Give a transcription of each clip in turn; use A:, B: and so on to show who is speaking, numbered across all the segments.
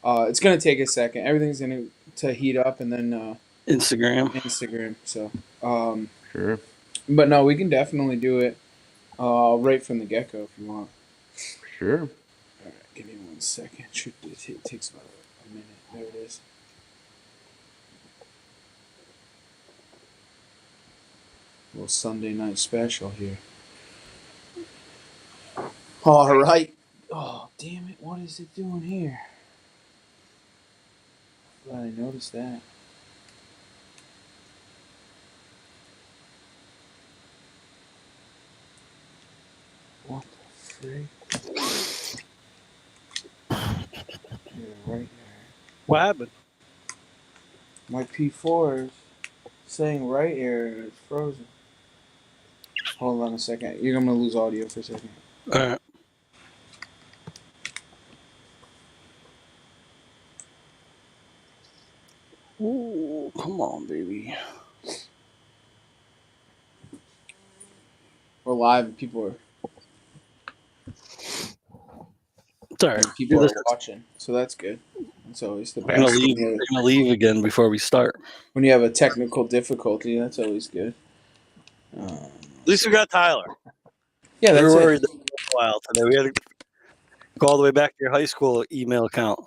A: It's gonna take a second. Everything's gonna to heat up, and then
B: Instagram.
A: Instagram. So, um,
C: Sure.
A: but no, we can definitely do it right from the get go if you want.
C: Sure.
A: All right, give me 1 second. It takes about a minute. There it is. A little Sunday night special here. All right. Oh, damn it. What is it doing here? Glad I noticed that. What the frick? Yeah, right there.
B: What happened?
A: My P4 is saying right error. It's frozen. Hold on a second. You're going to lose audio for a second.
B: All right. Ooh, come on, baby.
A: We're live and people are
B: Sorry.
A: people are watching, so that's good. That's always the
B: We're gonna
A: best.
B: leave. We're gonna leave again before we start.
A: When you have a technical difficulty, that's always good.
B: At least we got Tyler.
A: Yeah,
B: We
A: that's
B: were
A: it.
B: worried for a while today. We had to go all the way back to your high school email account.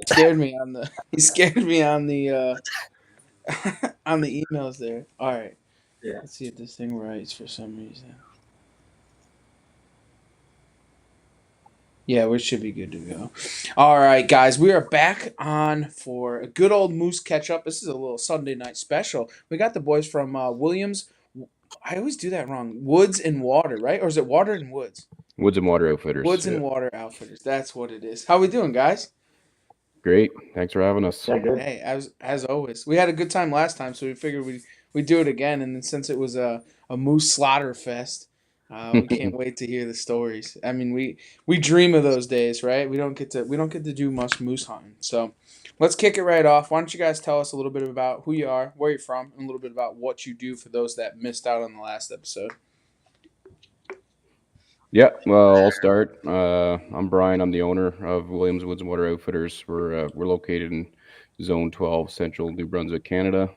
A: Scared me on the. He scared me on the on the emails there. All right.
D: Yeah.
A: Let's see if this thing writes for some reason. Yeah, we should be good to go. All right, guys, we are back on for a good old Moose catch up. This is a little Sunday night special. We got the boys from Williams. I always do that wrong. Woods and Water, right? Or is it Water and Woods?
C: Woods and Water Outfitters.
A: Woods and Water Outfitters. That's what it is. How we doing, guys?
C: Great. Thanks for having us.
D: Yeah, good.
A: Hey, as always, we had a good time last time, so we figured we do it again. And then since it was a moose slaughter fest, we can't wait to hear the stories. I mean, we dream of those days, right? We don't get to do much moose hunting. So let's kick it right off. Why don't you guys tell us a little bit about who you are, where you're from, and a little bit about what you do for those that missed out on the last episode.
C: Yeah, well, I'll start. I'm Brian. I'm the owner of Williams Woods and Water Outfitters. We're located in Zone 12, Central New Brunswick, Canada.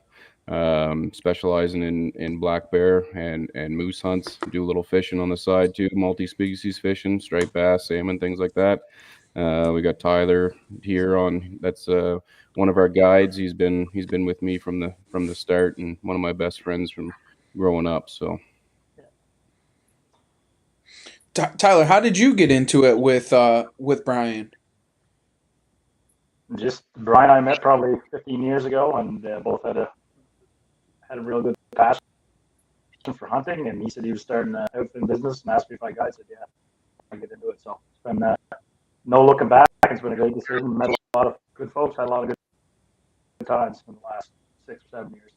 C: Specializing in black bear and moose hunts. Do a little fishing on the side too, multi-species fishing, striped bass, salmon, things like that. We got Tyler here on. That's one of our guides. He's been with me from the start, and one of my best friends from growing up. So.
A: Tyler, how did you get into it with Brian?
D: Just Brian, I met probably 15 years ago, and both had a real good passion for hunting. And he said he was starting an outfitting business, and asked me if I guide. I said, yeah, I get into it. So it's been no looking back. It's been a great decision. Met a lot of good folks. Had a lot of good times in the last 6 or 7 years.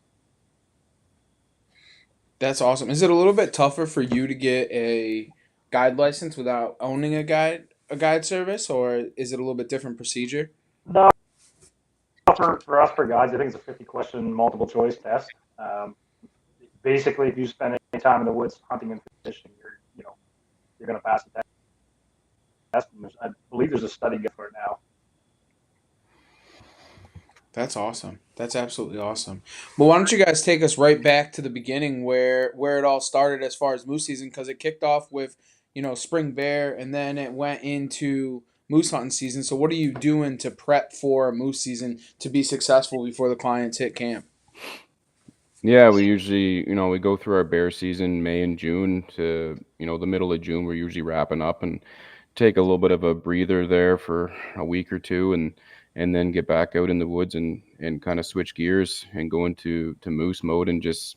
A: That's awesome. Is it a little bit tougher for you to get a guide license without owning a guide service, or is it a little bit different procedure?
D: No, for us, for guides, I think it's a 50-question multiple choice test. Basically, if you spend any time in the woods hunting and fishing, you're going to pass the test. And I believe there's a study for it now.
A: That's awesome. That's absolutely awesome. Well, why don't you guys take us right back to the beginning where it all started as far as moose season, because it kicked off with spring bear, and then it went into moose hunting season. So what are you doing to prep for moose season to be successful before the clients hit camp?
C: Yeah, we usually, we go through our bear season, May and June to, the middle of June. We're usually wrapping up and take a little bit of a breather there for a week or two, and then get back out in the woods and kind of switch gears and go into moose mode and just,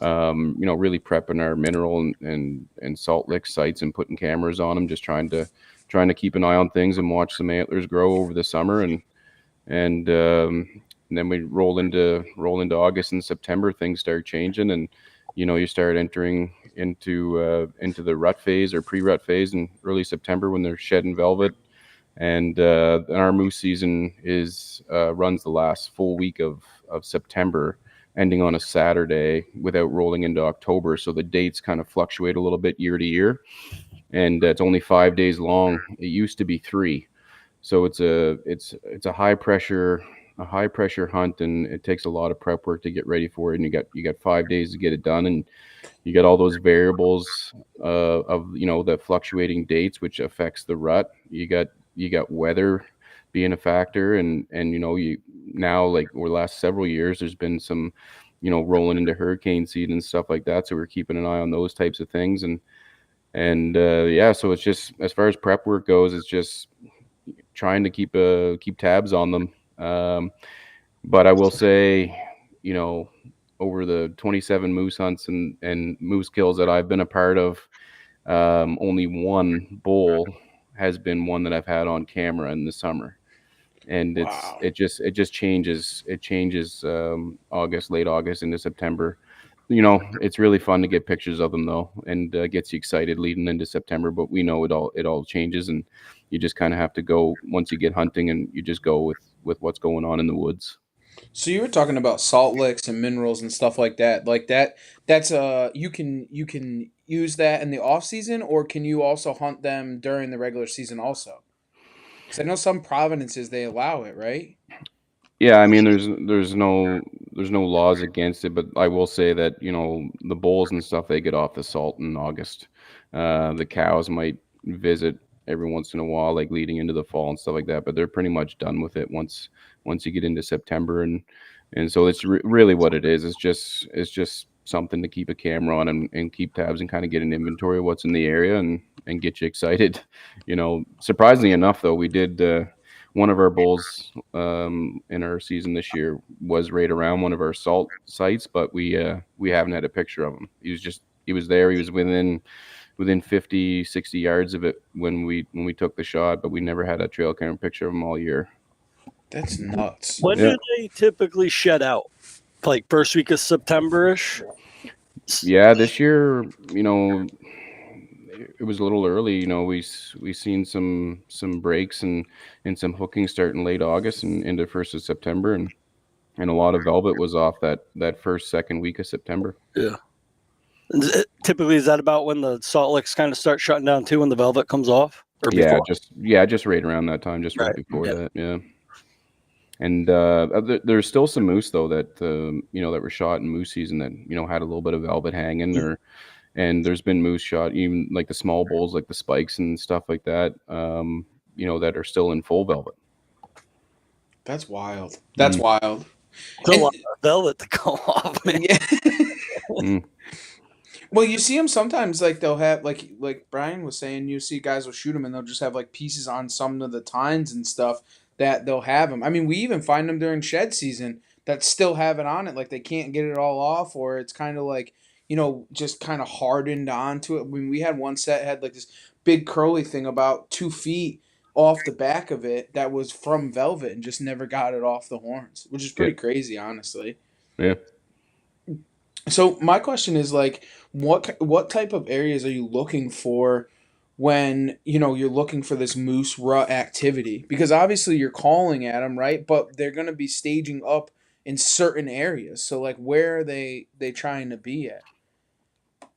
C: really prepping our mineral and salt lick sites and putting cameras on them, just trying to keep an eye on things and watch some antlers grow over the summer and then we roll into August and September. Things start changing, and you start entering into the rut phase or pre-rut phase in early September when they're shedding velvet, and our moose season runs the last full week of September, ending on a Saturday without rolling into October. So the dates kind of fluctuate a little bit year to year, and it's only 5 days long. It used to be 3. So it's a high pressure hunt, and it takes a lot of prep work to get ready for it. And you got 5 days to get it done, and you got all those variables of the fluctuating dates, which affects the rut. You got weather being a factor, and you now, like over the last several years, there's been some rolling into hurricane season and stuff like that. So we're keeping an eye on those types of things, and yeah, so it's just, as far as prep work goes, it's just trying to keep tabs on them. But I will say, you know, over the 27 moose hunts and moose kills that I've been a part of, only one bull has been one that I've had on camera in the summer. And
A: Wow.
C: it just changes. It changes late August into September. It's really fun to get pictures of them though, and gets you excited leading into September. But we know it all changes, and you just kind of have to go once you get hunting, and you just go with what's going on in the woods.
A: So you were talking about salt licks and minerals and stuff like that. Like that's you can use that in the off season, or can you also hunt them during the regular season also? Because I know some provinces they allow it, right?
C: Yeah, I mean, there's no laws against it, but I will say that the bulls and stuff, they get off the salt in August. The cows might visit every once in a while, like leading into the fall and stuff like that, but they're pretty much done with it once you get into September, and so it's really what it is. It's just something to keep a camera on, and keep tabs, and kind of get an inventory of what's in the area, and get you excited. Surprisingly enough, though, we did. One of our bulls in our season this year was right around one of our salt sites, but we haven't had a picture of him. He was there. He was within 50, 60 yards of it when we took the shot, but we never had a trail camera picture of him all year.
A: That's nuts.
B: When
C: Yeah.
B: do they typically shed out? Like first week of September-ish?
C: Yeah, this year, it was a little early. We seen some breaks and some hooking starting late August and into 1st of September, and a lot of velvet was off that first second week of September.
B: Yeah. Typically, is that about when the salt licks kind of start shutting down too, when the velvet comes off, or
C: Yeah,
B: before?
C: just right around that time, just right before
B: Yeah.
C: that. Yeah. And there's still some moose though that that were shot in moose season that had a little bit of velvet hanging, and there's been moose shot, even like the small bulls, like the spikes and stuff like that, that are still in full velvet.
A: That's wild. That's
C: Mm.
A: wild.
B: It's a
A: And
B: lot of velvet to go off, man.
A: yeah.
C: Mm.
A: Well, you see them sometimes, like they'll have like Brian was saying, you see guys will shoot them and they'll just have like pieces on some of the tines and stuff that they'll have them. I mean, we even find them during shed season that still have it on it, like they can't get it all off, or it's kind of like just kind of hardened onto it. I mean, we had one set had like this big curly thing about 2 feet off the back of it that was from velvet and just never got it off the horns, which is
C: Yeah.
A: pretty crazy, honestly.
C: Yeah.
A: So my question is like, what type of areas are you looking for when you're looking for this moose rut activity? Because obviously you're calling at them, right? But they're going to be staging up in certain areas. So like, where are they trying to be at?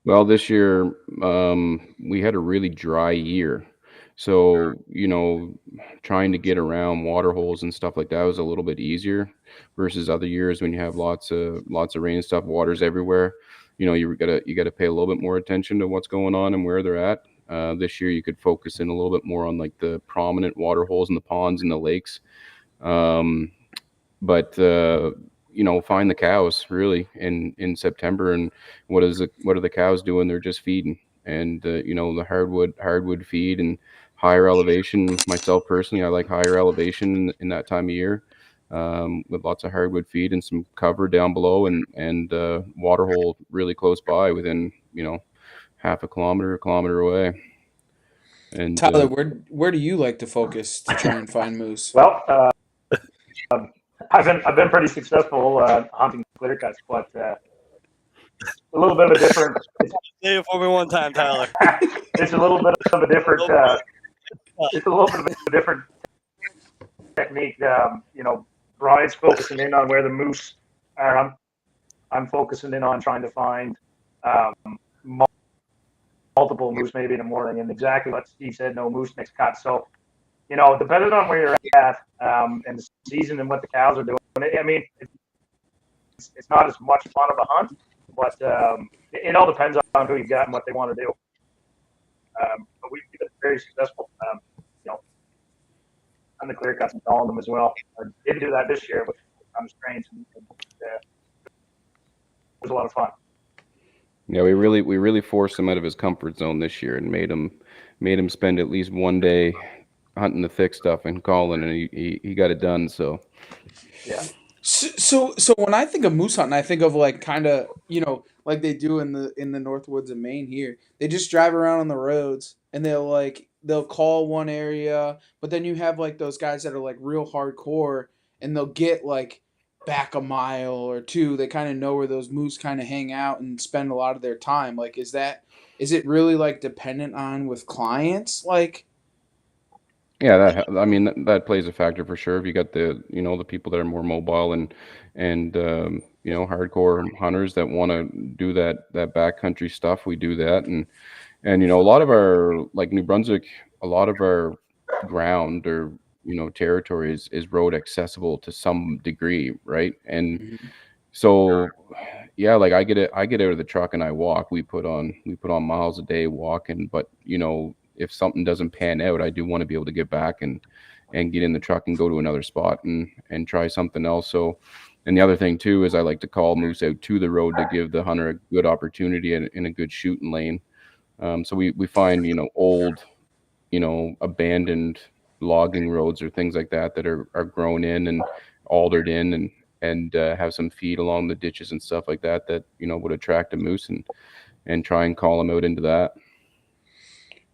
C: Well, this year we had a really dry year, so trying to get around water holes and stuff like that was a little bit easier versus other years when you have lots of rain and stuff, water's everywhere. You gotta pay a little bit more attention to what's going on and where they're at. This year you could focus in a little bit more on like the prominent water holes in the ponds and the lakes. Um, but find the cows really in September, and what are the cows doing? They're just feeding, and the hardwood feed and higher elevation. Myself personally, I like higher elevation in that time of year, with lots of hardwood feed and some cover down below, and water hole really close by within half a kilometer away. And
A: Tyler, where do you like to focus to try and find moose?
D: Well, I've been pretty successful hunting clear cuts, but a little bit of a different.
B: Say it for me one time, Tyler.
D: It's a little bit of a different. It's a little bit of a different technique. Brian's focusing in on where the moose are. I'm focusing in on trying to find multiple moose maybe in the morning, and exactly what Steve said, no moose next cut. So depending on where you're at and the season and what the cows are doing, I mean, it's not as much fun of a hunt, but it all depends on who you got and what they want to do. But we've been very successful, on the clear cuts and calling them as well. I didn't do that this year, which was kind of strange. It was a lot of fun.
C: Yeah, we really forced him out of his comfort zone this year and made him spend at least one day hunting the thick stuff and calling, and he got it done. So
D: Yeah.
A: So when I think of moose hunting, I think of like kind of like they do in the Northwoods of Maine here. They just drive around on the roads and they'll call one area, but then you have like those guys that are like real hardcore and they'll get like back a mile or two. They kind of know where those moose kind of hang out and spend a lot of their time. Like is it really like dependent on with clients like?
C: yeah, that plays a factor for sure. If you got the people that are more mobile and hardcore hunters that want to do that backcountry stuff, we do that, and a lot of our, like New Brunswick, a lot of our ground or territory is road accessible to some degree, right? And
A: Mhm.
C: so yeah, like I get out of the truck and I walk. We put on miles a day walking, but if something doesn't pan out, I do want to be able to get back and get in the truck and go to another spot and try something else. So, and the other thing too is I like to call moose out to the road to give the hunter a good opportunity in a good shooting lane. So we find old, abandoned logging roads or things like that are grown in and altered in and have some feed along the ditches and stuff like that would attract a moose and try and call them out into that.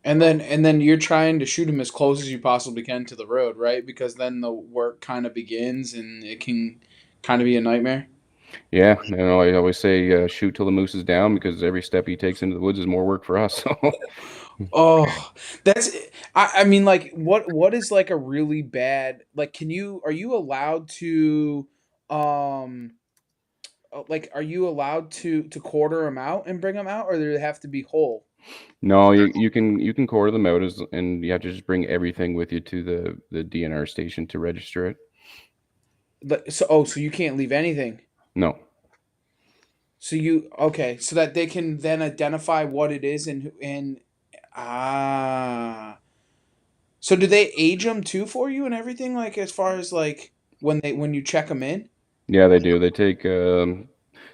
A: And then you're trying to shoot them as close as you possibly can to the road, right? Because then the work kind of begins and it can kind of be a nightmare.
C: Yeah, I always say shoot till the moose is down, because every step he takes into the woods is more work for us. So
A: Oh, that's I mean like what is like a really bad like are you allowed to um like are you allowed to quarter them out and bring them out or do they have to be whole?
C: no, you can quarter them out, and you have to just bring everything with you to the DNR station to register it.
A: So you can't leave anything.
C: No.
A: So you okay, so that they can then identify what it is and ah. So do they age them too for you and everything like as far as like when you check them in?
C: Yeah, they do.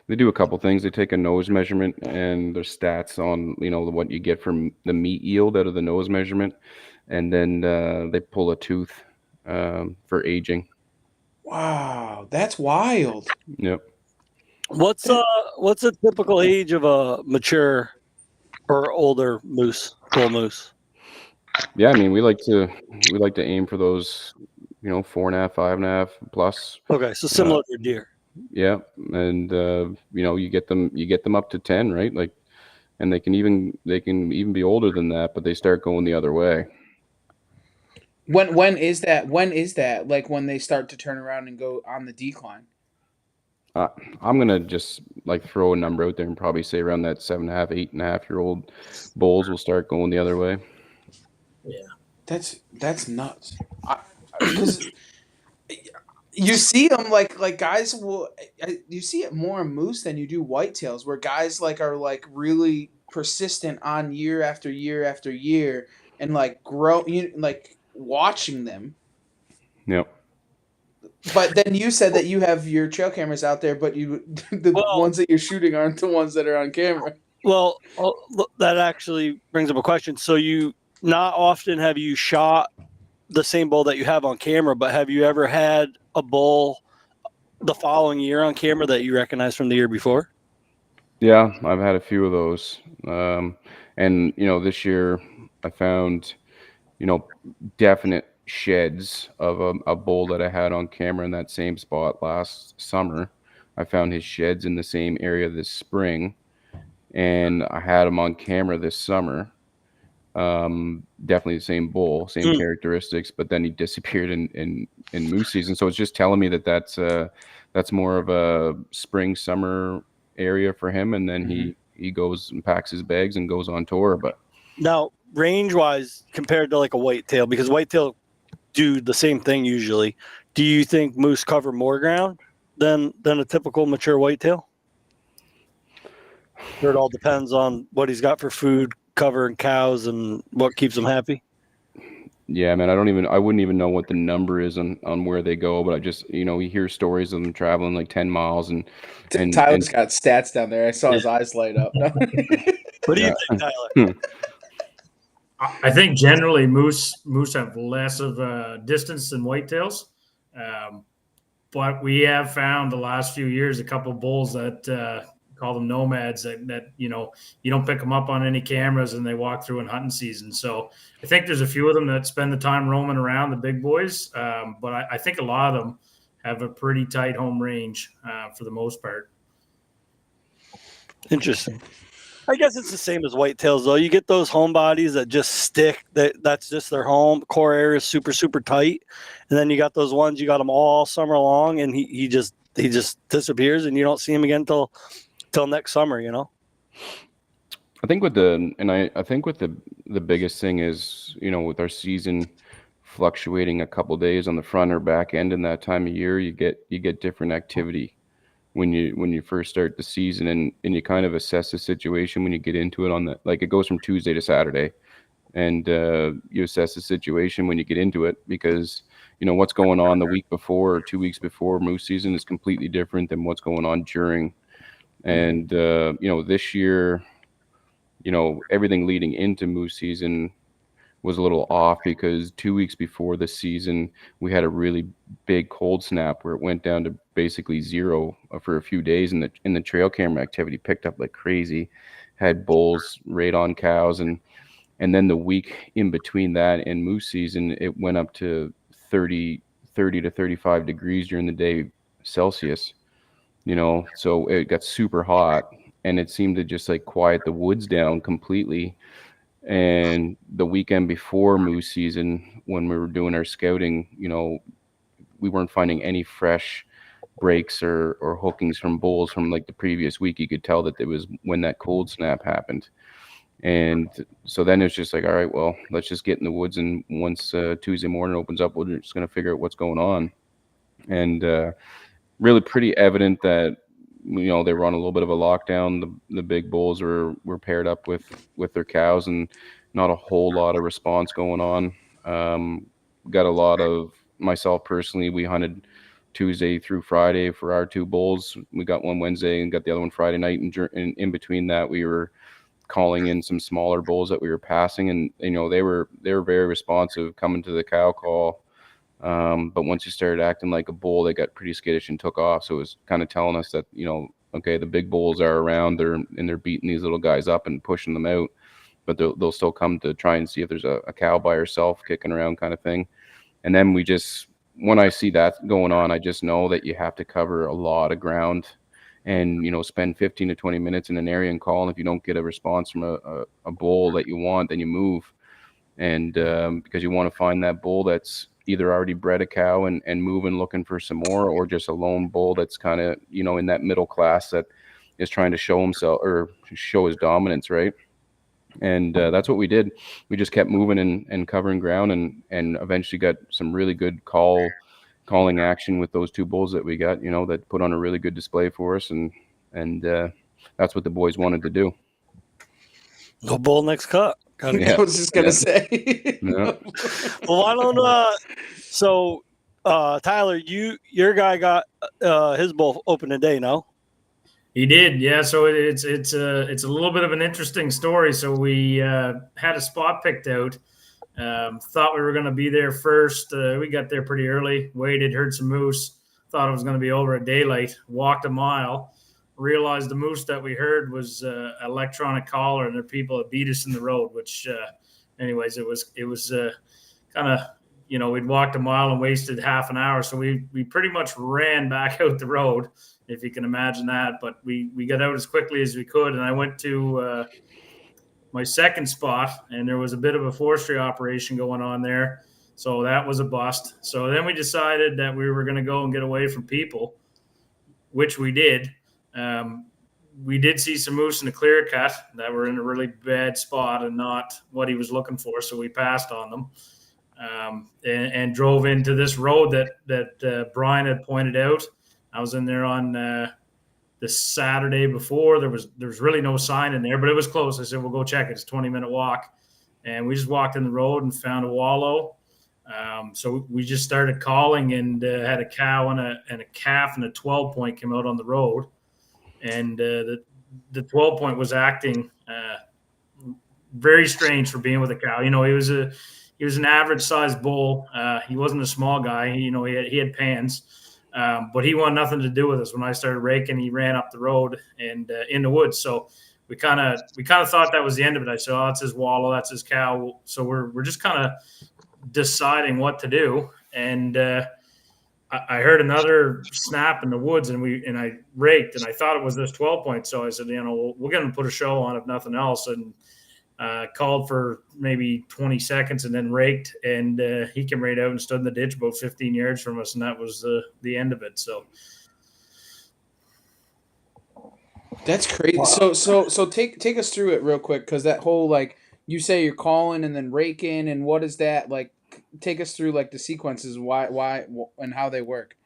C: They do a couple things. They take a nose measurement and their stats on what you get from the meat yield out of the nose measurement, and then they pull a tooth for aging.
A: Wow, that's wild.
C: Yep.
B: What's a typical age of a mature or older moose, bull moose?
C: Yeah, I mean we like to aim for those 4.5, 5.5 plus.
B: Okay, so similar to deer.
C: Yeah, and you get them up to 10, right? Like, and they can even be older than that, but they start going the other way.
A: When is that? When is that? Like when they start to turn around and go on the decline?
C: I'm gonna just like throw a number out there and probably say around that 7.5, 8.5 year old bulls will start going the other way.
E: Yeah.
A: That's nuts. Because you see them like guys will you see it more in moose than you do whitetails, where guys like are like really persistent on year after year after year and like grow like watching them.
C: Yep.
A: But then you said that you have your trail cameras out there, but the ones that you're shooting aren't the ones that are on camera.
B: Well, that actually brings up a question. So not often have you shot the same bull that you have on camera, but have you ever had a bull the following year on camera that you recognize from the year before?
C: Yeah, I've had a few of those. And this year I found definite sheds of a bull that I had on camera in that same spot last summer. I found his sheds in the same area this spring, and I had him on camera this summer. Definitely the same bull, same characteristics, but then he disappeared in moose season. So it's just telling me that that's more of a spring summer area for him, and then he goes and packs his bags and goes on tour. But
B: now range wise compared to like a whitetail, because whitetail do the same thing usually. Do you think moose cover more ground than a typical mature whitetail? Or it all depends on what he's got for food, covering cows, and what keeps him happy.
C: Yeah, man, I wouldn't even know what the number is on where they go, but I just, we hear stories of them traveling like 10 miles and
A: Tyler's got stats down there. I saw his eyes light up. No.
B: What do you
C: Yeah.
B: think, Tyler?
E: I think generally moose have less of a distance than whitetails, but we have found the last few years a couple of bulls that call them nomads that you don't pick them up on any cameras and they walk through in hunting season. So I think there's a few of them that spend the time roaming around, the big boys, but I think a lot of them have a pretty tight home range for the most part.
B: Interesting. I guess it's the same as whitetails, though. You get those home bodies that just stick. That's just their home. Core area is super, super tight. And then you got those ones, you got them all summer long, and he just disappears, and you don't see him again till next summer,
C: I think the biggest thing is, with our season fluctuating a couple days on the front or back end in that time of year, you get different activity when you first start the season, and you kind of assess the situation when you get into it on the, like, it goes from Tuesday to Saturday, and you assess the situation when you get into it, because what's going on the week before or 2 weeks before moose season is completely different than what's going on during. And this year, everything leading into moose season was a little off, because 2 weeks before the season we had a really big cold snap where it went down to basically zero for a few days, and the trail camera activity picked up like crazy. Had bulls raid on cows, and then the week in between that and moose season, it went up to 30 to 35 degrees during the day Celsius, so it got super hot, and it seemed to just like quiet the woods down completely. And the weekend before moose season, when we were doing our scouting, we weren't finding any fresh breaks or hookings from bulls from like the previous week. You could tell that it was when that cold snap happened. And so then it's just like, all right, well, let's just get in the woods, and once Tuesday morning opens up, we're just going to figure out what's going on. And really pretty evident that they were on a little bit of a lockdown. The big bulls were paired up with their cows, and not a whole lot of response going on. Got a lot of, myself personally, we hunted Tuesday through Friday for our two bulls. We got one Wednesday and got the other one Friday night, and in between that we were calling in some smaller bulls that we were passing, and they were very responsive coming to the cow call. But once you started acting like a bull, they got pretty skittish and took off. So it was kind of telling us that, okay, the big bulls are around, they're beating these little guys up and pushing them out, but they'll still come to try and see if there's a cow by herself kicking around, kind of thing. And then when I see that going on, I just know that you have to cover a lot of ground, and spend 15 to 20 minutes in an area and call. And if you don't get a response from a bull that you want, then you move. And because you want to find that bull that's either already bred a cow and moving, looking for some more, or just a lone bull that's kind of in that middle class that is trying to show himself or show his dominance, right? And that's what we did. We just kept moving and covering ground, and eventually got some really good calling action with those two bulls that we got, that put on a really good display for us, and that's what the boys wanted to do.
B: No bull next cut.
A: I was just gonna say.
C: Yeah.
B: Well, why don't so Tyler, your guy got his bull open today, no?
E: He did, yeah. So it's a little bit of an interesting story. So we had a spot picked out. Thought we were going to be there first. We got there pretty early. Waited, heard some moose. Thought it was going to be over at daylight. Walked a mile. Realized the moose that we heard was electronic collar, and the people that beat us in the road. Which, anyways, it was kind of, we'd walked a mile and wasted half an hour. So we pretty much ran back out the road, if you can imagine that. But we got out as quickly as we could, and I went to my second spot, and there was a bit of a forestry operation going on there. So that was a bust. So then we decided that we were going to go and get away from people, which we did. We did see some moose in the clear cut that were in a really bad spot and not what he was looking for, so we passed on them. and drove into this road that Brian had pointed out. I was in there on the Saturday before. There was really no sign in there, but it was close. I said, we'll go check it. It's a 20-minute walk. And we just walked in the road and found a wallow. So we just started calling and had a cow and a calf and a 12 point come out on the road. And the 12 point was acting very strange for being with a cow. You know, he was an average sized bull. He wasn't a small guy. He had pans. But he wanted nothing to do with us. When I started raking, he ran up the road and in the woods. So we kind of thought that was the end of it. I said, "Oh, that's his wallow, that's his cow." So we're just kind of deciding what to do. And I heard another snap in the woods, and I raked, and I thought it was this 12 point. So I said, we're going to put a show on if nothing else, and called for maybe 20 seconds and then raked, and he came right out and stood in the ditch about 15 yards from us, and that was the end of it. So
A: that's crazy. Wow. So take us through it real quick, because that whole, like, you say you're calling and then raking, and what is that like? Take us through like the sequences, why and how they work.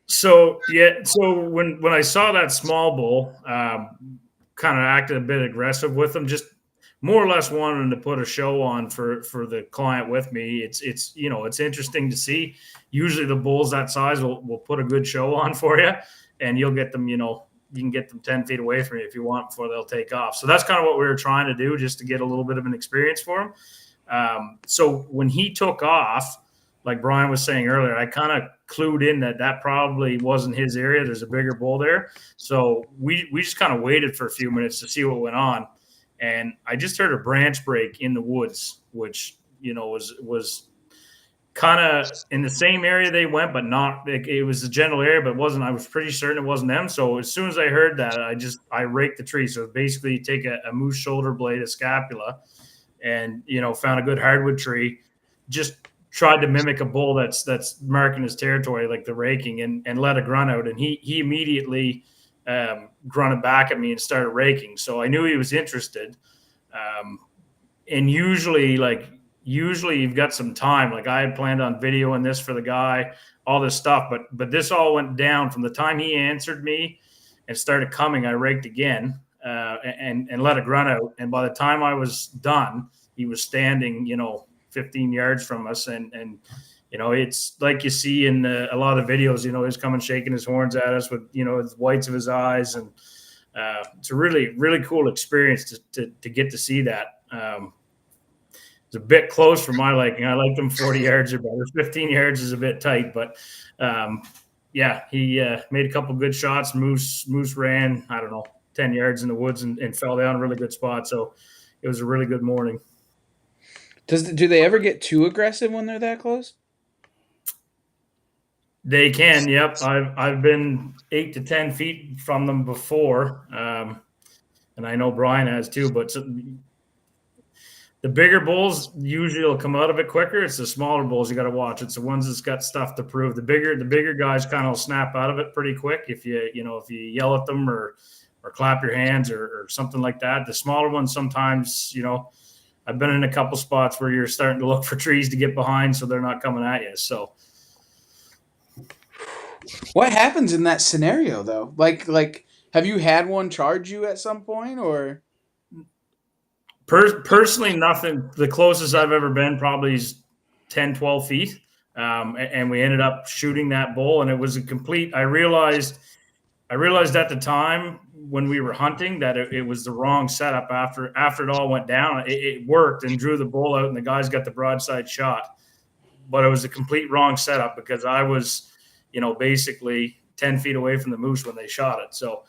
E: So when I saw that small bull, kind of acted a bit aggressive with him, just more or less wanting to put a show on for the client with me. It's interesting to see. Usually the bulls that size will put a good show on for you, and you'll get them, you can get them 10 feet away from you if you want before they'll take off. So that's kind of what we were trying to do, just to get a little bit of an experience for him. So when he took off, like Brian was saying earlier, I kind of clued in that probably wasn't his area. There's a bigger bull there. So we just kind of waited for a few minutes to see what went on. And I just heard a branch break in the woods, which, was kind of in the same area they went, but not, it was the general area, but I was pretty certain it wasn't them. So as soon as I heard that, I raked the tree. So basically you take a moose shoulder blade, a scapula, and, found a good hardwood tree, just tried to mimic a bull that's marking his territory, like the raking, and let a grunt out. And he immediately grunted back at me and started raking. So I knew he was interested. And usually you've got some time. Like I had planned on videoing this for the guy, all this stuff, but this all went down from the time he answered me and started coming. I raked again and let a grunt out. And by the time I was done, he was standing, 15 yards from us. And it's like you see in a lot of videos, he's coming shaking his horns at us with, the whites of his eyes. And it's a really, really cool experience to get to see that. It's a bit close for my liking. I like them 40 yards or better. 15 yards is a bit tight, but he made a couple good shots. Moose ran, I don't know, 10 yards in the woods and fell down a really good spot. So it was a really good morning.
A: Do they ever get too aggressive when they're that close?
E: They can. Yep. I've been 8 to 10 feet from them before. And I know Brian has too, but the bigger bulls usually will come out of it quicker. It's the smaller bulls you got to watch. It's the ones that's got stuff to prove. The bigger guys kind of snap out of it pretty quick if you yell at them or clap your hands or something like that. The smaller ones sometimes, I've been in a couple spots where you're starting to look for trees to get behind so they're not coming at you. So
A: what happens in that scenario though? Like have you had one charge you at some point, or?
E: Personally, nothing. The closest I've ever been probably is 10, 12 feet. And we ended up shooting that bull, and it was a complete, I realized at the time when we were hunting that it was the wrong setup. After it all went down, it worked and drew the bull out, and the guys got the broadside shot. But it was a complete wrong setup because I was, basically 10 feet away from the moose when they shot it. So,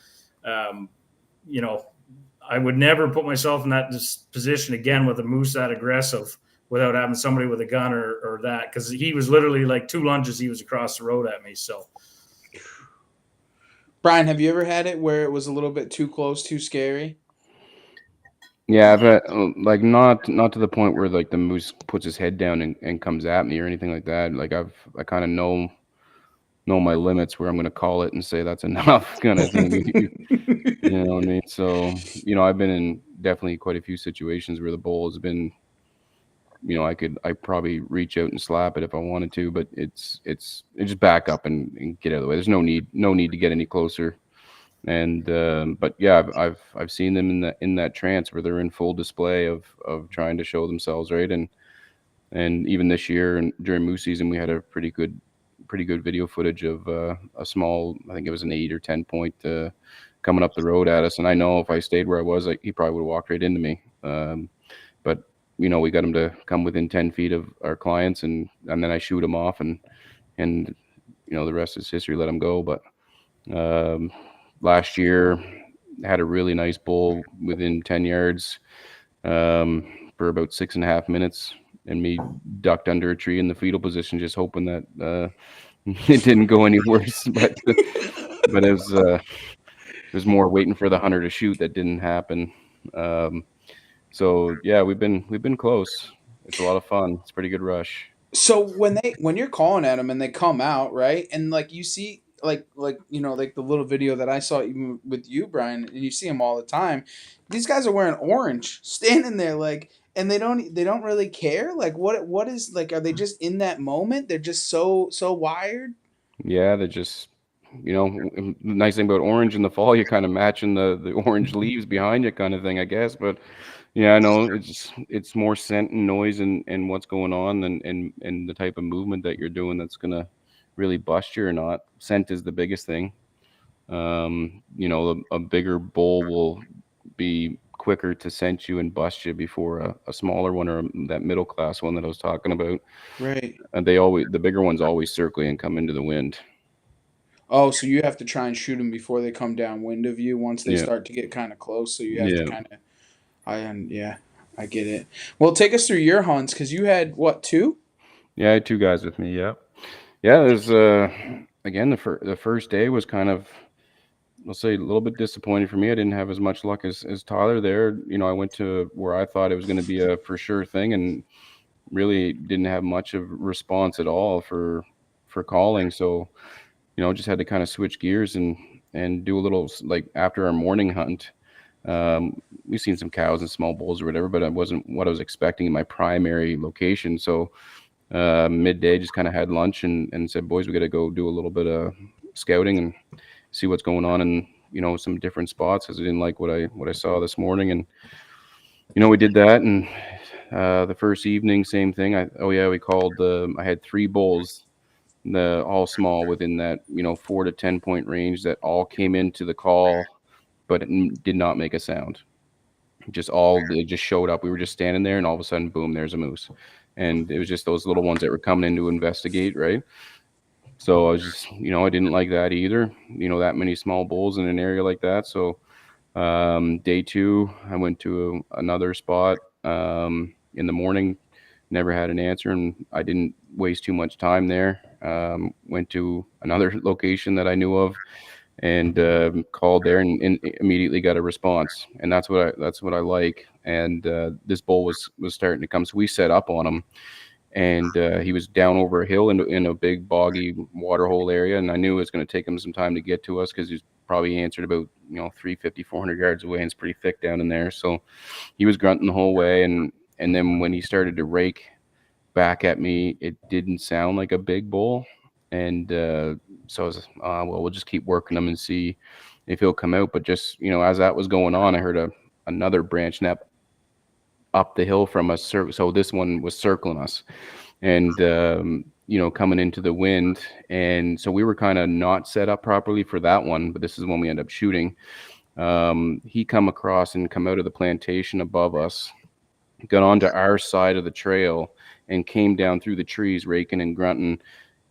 E: I would never put myself in that position again with a moose that aggressive without having somebody with a gun or that, because he was literally like 2 lunges. He was across the road at me. So,
A: Brian, have you ever had it where it was a little bit too close, too scary?
C: Yeah, I've had, like not to the point where like the moose puts his head down and comes at me or anything like that. Like I kind of know my limits where I'm going to call it and say that's enough kind of thing. You know what I mean? So, I've been in definitely quite a few situations where the bull has been I probably reach out and slap it if I wanted to, but it's just back up and get out of the way. There's no need to get any closer. And but yeah, I've seen them in that trance where they're in full display of trying to show themselves, right? And even this year and during moose season, we had a pretty good video footage of a small, I think it was an 8 or 10 point coming up the road at us. And I know if I stayed where I was, he probably would have walked right into me. But we got him to come within 10 feet of our clients, and then I shoot him off, and the rest is history. Let him go. But last year, had a really nice bull within 10 yards for about 6.5 minutes, and me ducked under a tree in the fetal position, just hoping that it didn't go any worse. But it was more waiting for the hunter to shoot that didn't happen. So yeah, we've been close. It's a lot of fun. It's a pretty good rush.
A: So when you're calling at them and they come out, right, and like you see like like the little video that I saw even with you, Brian, and you see them all the time. These guys are wearing orange, standing there like, and they don't really care. Like what is like? Are they just in that moment? They're just so wired.
C: Yeah, they're just nice thing about orange in the fall, you're kind of matching the orange leaves behind you, kind of thing, I guess. But yeah, I know it's more scent and noise and what's going on and the type of movement that you're doing that's gonna really bust you or not. Scent is the biggest thing. A bigger bull will be quicker to scent you and bust you before a smaller one or that middle class one that I was talking about.
A: Right.
C: And the bigger ones always circle and come into the wind.
A: Oh, so you have to try and shoot them before they come downwind of you. Once they
C: Yeah,
A: start to get kind of close, so you have to
C: yeah,
A: kind of. Yeah, I get it. Well, take us through your hunts because you had what, two?
C: yeah. I had two guys with me. Yeah, yeah. There's again the first day was kind of, let's say, a little bit disappointing for me. I didn't have as much luck as Tyler there. I went to where I thought it was going to be a for sure thing, and really didn't have much of response at all for calling. So just had to kind of switch gears and do a little, like, after our morning hunt. We've seen some cows and small bulls or whatever, but it wasn't what I was expecting in my primary location. So midday, just kind of had lunch and said, boys, we got to go do a little bit of scouting and see what's going on in some different spots, because I didn't like what I saw this morning. And we did that. And the first evening, same thing. We called. I had 3 bulls, all small, within that 4 to 10 point range, that all came into the call, but it did not make a sound. They just showed up. We were just standing there, and all of a sudden, boom, there's a moose. And it was just those little ones that were coming in to investigate, right? So I was just, I didn't like that either. That many small bulls in an area like that. So day 2, I went to another spot in the morning. Never had an answer, and I didn't waste too much time there. Went to another location that I knew of, and called there, and immediately got a response. And that's what I like. And this bull was starting to come, so we set up on him, and he was down over a hill in a big boggy waterhole area, and I knew it was going to take him some time to get to us, because he's probably answered about 350, 400 yards away, and it's pretty thick down in there. So he was grunting the whole way, and then when he started to rake back at me, it didn't sound like a big bull. And so I was, well, we'll just keep working him and see if he'll come out. But just as that was going on, I heard another branch snap up the hill from us. So this one was circling us, and coming into the wind. And so we were kind of not set up properly for that one, but this is when we end up shooting. He come across and come out of the plantation above us, got onto our side of the trail, and came down through the trees, raking and grunting,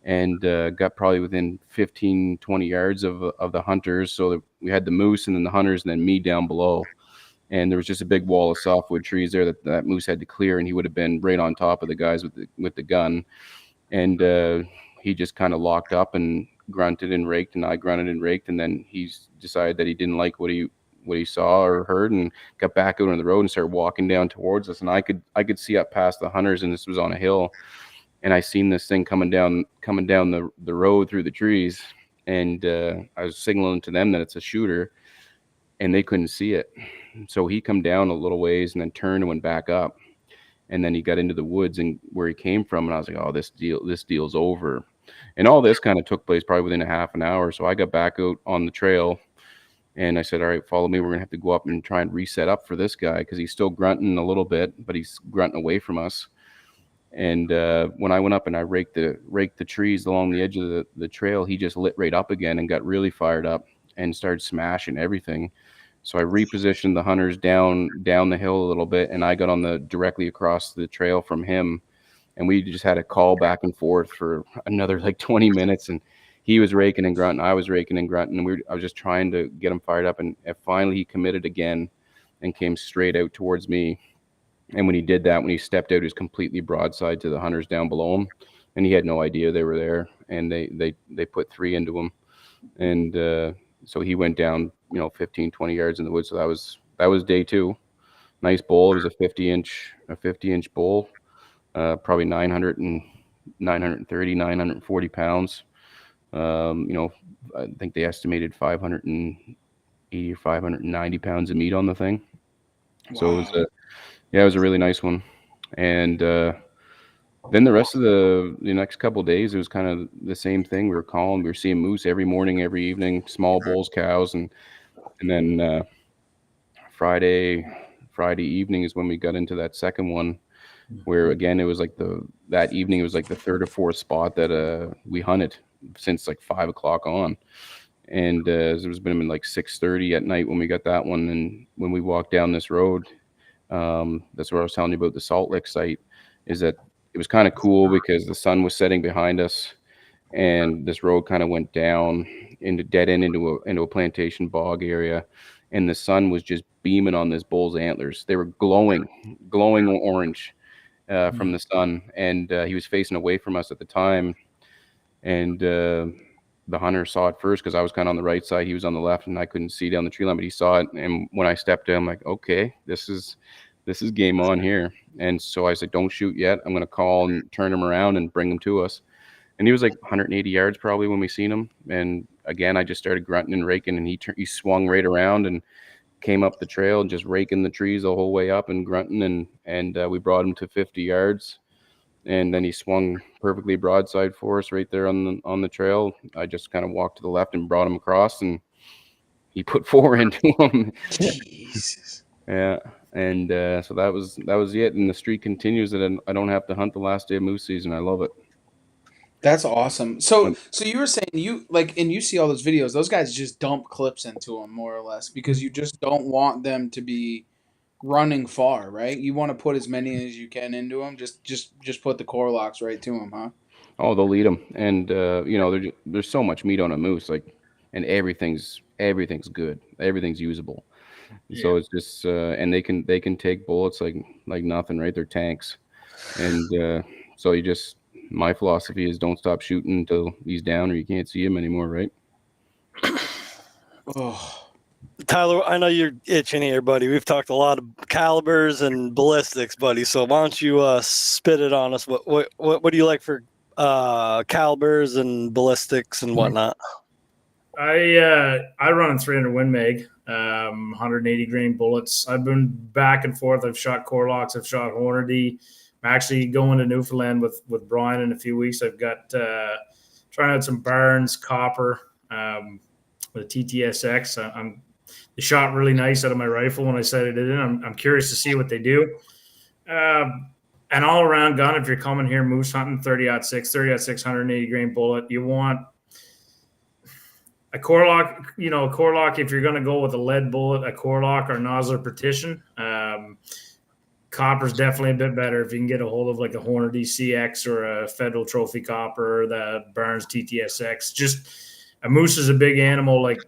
C: and got probably within 15, 20 yards of the hunters. So we had the moose and then the hunters and then me down below. And there was just a big wall of softwood trees there that moose had to clear, and he would have been right on top of the guys with the gun. And he just kind of locked up and grunted and raked, and I grunted and raked, and then he decided that he didn't like what he saw or heard, and got back out on the road and started walking down towards us. And I could see up past the hunters, and this was on a hill, and I seen this thing coming down the road through the trees, and I was signaling to them that it's a shooter, and they couldn't see it. So he come down a little ways and then turned and went back up. And then he got into the woods and where he came from, and I was like, oh, this deal's over. And all this kind of took place probably within a half an hour. So I got back out on the trail, and I said, all right, follow me. We're gonna have to go up and try and reset up for this guy because he's still grunting a little bit, but he's grunting away from us. And when I went up and I raked the trees along the edge of the trail, he just lit right up again and got really fired up and started smashing everything. So I repositioned the hunters down the hill a little bit, and I got on the directly across the trail from him, and we just had a call back and forth for another like 20 minutes, and he was raking and grunting, I was raking and grunting, and I was just trying to get him fired up, and finally he committed again and came straight out towards me. And when he did that, when he stepped out, he was completely broadside to the hunters down below him, and he had no idea they were there, and they put 3 into him, and so he went down, 15, 20 yards in the woods. So that was day 2. Nice bull. It was a 50-inch bull, probably 940 pounds. I think they estimated 580 or 590 pounds of meat on the thing. Wow. So it was a really nice one. And then the rest of the next couple of days, it was kind of the same thing. We were calling, we were seeing moose every morning, every evening, small bulls, cows, and then Friday evening is when we got into that second one, where again it was like that evening it was like the 3rd or 4th spot that we hunted since like 5 o'clock on, and it was been like 6:30 at night when we got that one. And when we walked down this road, that's what I was telling you about the Salt Lick site, is that it was kind of cool because the sun was setting behind us, and this road kind of went down into dead end into a plantation bog area, and the sun was just beaming on this bull's antlers. They were glowing orange from the sun, and he was facing away from us at the time, and the hunter saw it first because I was kind of on the right side, he was on the left, and I couldn't see down the tree line, but he saw it. And when I stepped in, I'm like, okay, this is game on here. And so I said, don't shoot yet. I'm going to call and turn him around and bring him to us. And he was like 180 yards probably when we seen him. And again, I just started grunting and raking, and he swung right around and came up the trail and just raking the trees the whole way up and grunting. And we brought him to 50 yards. And then he swung perfectly broadside for us right there on the trail. I just kind of walked to the left and brought him across, and he put 4 into him.
A: Jesus.
C: Yeah. And so that was it. And the streak continues, and I don't have to hunt the last day of moose season. I love it.
A: That's awesome. So you were saying and you see all those videos, those guys just dump clips into them more or less because you just don't want them to be running far, right? You want to put as many as you can into them. Just put the core locks right to them, huh?
C: Oh, they'll lead them, and there's so much meat on a moose, and everything's good, everything's usable. Yeah. So it's just and they can take bullets like nothing, right? They're tanks, and so my philosophy is don't stop shooting until he's down or you can't see him anymore, right?
A: Oh.
B: Tyler, I know you're itching here, buddy. We've talked a lot of calibers and ballistics, buddy. So why don't you spit it on us? What do you like for calibers and ballistics and whatnot?
E: I run a 300 Win Mag, 180 grain bullets. I've been back and forth. I've shot core locks. I've shot Hornady. I'm actually going to Newfoundland with Brian in a few weeks. I've got trying out some Barnes copper with a TTSX. They shot really nice out of my rifle when I sighted it in. I'm curious to see what they do. An all-around gun, if you're coming here moose hunting, 30-06, 180 grain bullet, you want a core lock. A core lock, if you're going to go with a lead bullet, a core lock or nozzler partition. Copper's definitely a bit better if you can get a hold of like a Hornady CX or a Federal Trophy Copper, or the Barnes TTSX. Just a moose is a big animal. Like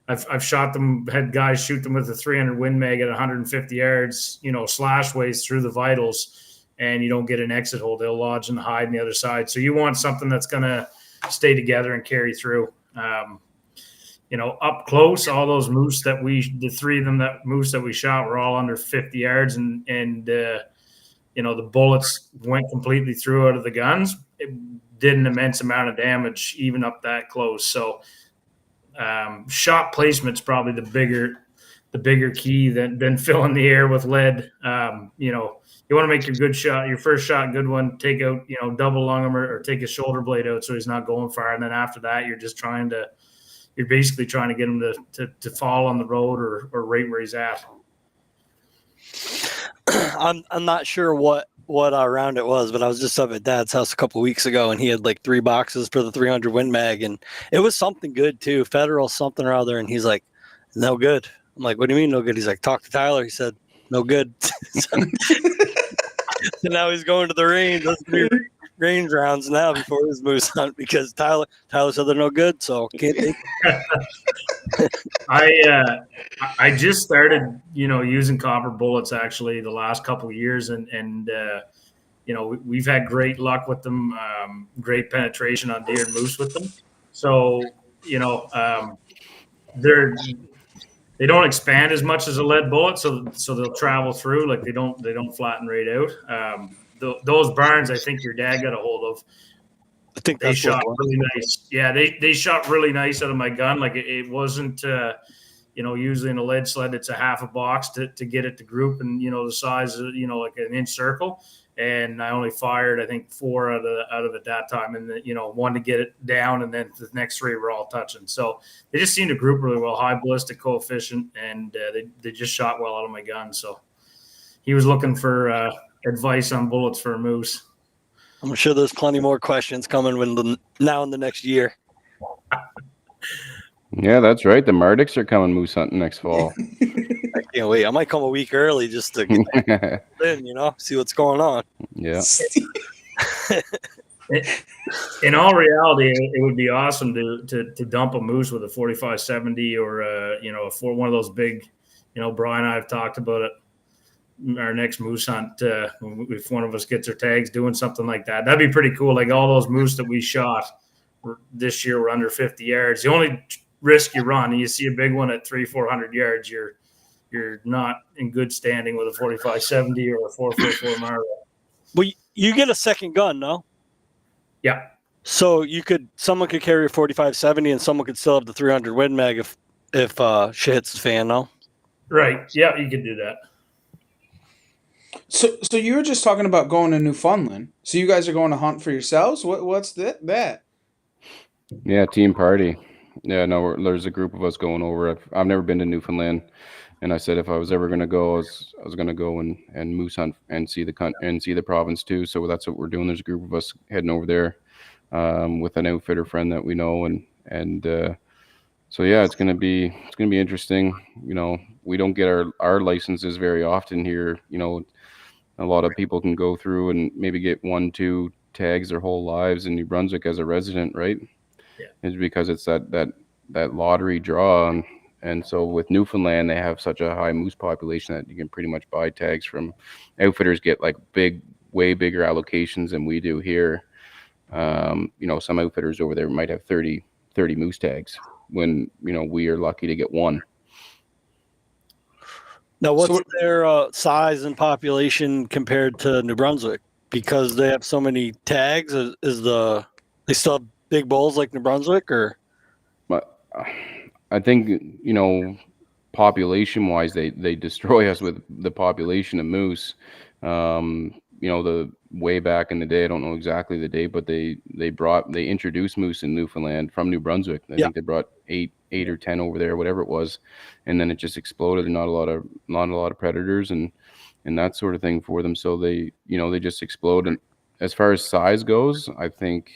E: I've shot them, had guys shoot them with a 300 Win Mag at 150 yards, slash ways through the vitals, and you don't get an exit hole. They'll lodge in the hide on the other side. So you want something that's going to stay together and carry through. Up close, all those moose the 3 of them moose that we shot were all under 50 yards, and the bullets went completely through out of the guns. It did an immense amount of damage even up that close. So shot placement's probably the the bigger key than filling the air with lead. You know, you want to make your good shot, your first shot, good one, take out, you know, double lung him or take his shoulder blade out so he's not going far. And then after that, you're basically trying to get him to fall on the road or right where he's at.
B: I'm not sure what round it was, but I was just up at Dad's house a couple of weeks ago, and he had like 3 boxes for the 300 Win Mag, and it was something good too, Federal something or other, and he's like, no good. I'm like, what do you mean no good? He's like, talk to Tyler. He said, no good. So now he's going to the range. Those 3 range rounds now before his moose hunt because Tyler said they're no good, so can't take it.
E: I just started, you know, using copper bullets actually the last couple of years, and you know, we've had great luck with them, great penetration on deer and moose with them. So, you know, they don't expand as much as a lead bullet, so they'll travel through, like they don't flatten right out. Those barns, I think your dad got a hold of.
B: I think
E: they shot really nice. Yeah, they shot really nice out of my gun. Like it wasn't, you know, usually in a lead sled, it's a half a box to get it to group, and you know the size of, you know, like an inch circle. And I only fired, I think, 4 out of it that time, and you know, 1 to get it down, and then the next 3 were all touching. So they just seemed to group really well, high ballistic coefficient, and they just shot well out of my gun. So he was looking for advice on bullets for a moose.
B: I'm sure there's plenty more questions coming now in the next year.
C: Yeah, that's right. The Mardics are coming moose hunting next fall.
B: I can't wait. I might come a week early just to get in, you know, see what's going on.
C: Yeah.
E: In all reality, it would be awesome to dump a moose with a 45-70 or you know, one of those big, you know, Brian and I have talked about it. Our next moose hunt, if one of us gets our tags doing something like that, that'd be pretty cool. Like all those moose that we shot this year were under 50 yards. The only risk you run, and you see a big one at 300-400 yards, you're not in good standing with a 45-70 or a 4.44 Marlin.
B: Well, you get a second gun, no?
E: Yeah.
B: So someone could carry a 45-70 and someone could still have the 300 Win Mag if shit hits the fan, no?
E: Right. Yeah, you could do that.
A: So you were just talking about going to Newfoundland. So you guys are going to hunt for yourselves? What's that?
C: Yeah, team party. Yeah, no, there's a group of us going over. I've never been to Newfoundland, and I said if I was ever going to go, I was going to go and moose hunt and see the province too. So that's what we're doing. There's a group of us heading over there with an outfitter friend that we know, and so yeah, it's gonna be interesting. You know, we don't get our licenses very often here. You know, a lot of people can go through and maybe get 1-2 tags their whole lives in New Brunswick as a resident, right?
E: Yeah.
C: It's because it's that lottery draw, and so with Newfoundland they have such a high moose population that you can pretty much buy tags from outfitters, get like way bigger allocations than we do here. You know, some outfitters over there might have 30 moose tags when, you know, we are lucky to get 1.
B: Now, what's their size and population compared to New Brunswick? Because they have so many tags, they still have big bulls like New Brunswick, or?
C: I think, you know, population-wise, they destroy us with the population of moose. You know, the way back in the day, I don't know exactly the day, but they introduced moose in Newfoundland from New Brunswick. I think they brought 8 or 10 over there, whatever it was, and then it just exploded. Not a lot of predators and that sort of thing for them. So they just explode. And as far as size goes, I think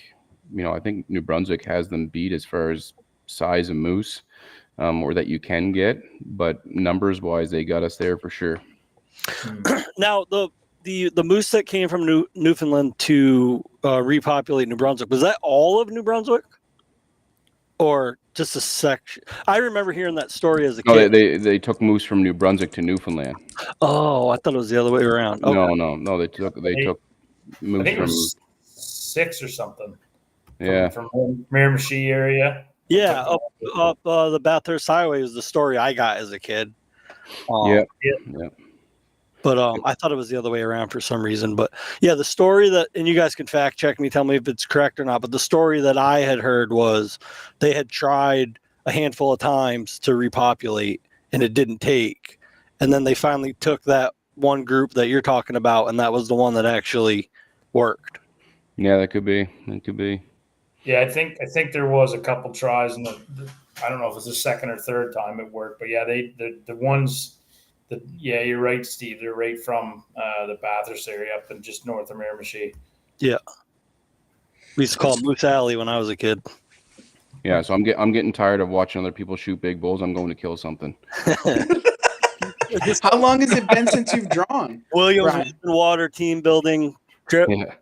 C: New Brunswick has them beat as far as size of moose, or that you can get, but numbers wise, they got us there for sure.
B: Now the moose that came from Newfoundland to repopulate New Brunswick, was that all of New Brunswick, or just a section? I remember hearing that story as a kid.
C: They took moose from New Brunswick to Newfoundland.
B: Oh, I thought it was the other way around. Okay.
C: No. They took moose, I think,
E: from, it was 6 or something.
C: Yeah,
E: from Miramichi area.
B: Yeah, up the Bathurst Highway is the story I got as a kid.
C: Yeah.
B: But I thought it was the other way around for some reason. But yeah, the story and you guys can fact check me, tell me if it's correct or not. But the story that I had heard was they had tried a handful of times to repopulate, and it didn't take. And then they finally took that one group that you're talking about, and that was the one that actually worked.
C: Yeah, that could be. That could be.
E: Yeah, I think there was a couple tries, and I don't know if it was the second or third time it worked, but yeah, the ones that yeah, you're right, Steve. They're right from the Bathurst area up in just north of Miramichi.
B: Yeah. We used to call it Moose Alley when I was a kid.
C: Yeah, so I'm getting tired of watching other people shoot big bulls. I'm going to kill something.
A: How long has it been since you've drawn?
B: Williams
A: Brian?
B: Water team building trip.
C: Yeah.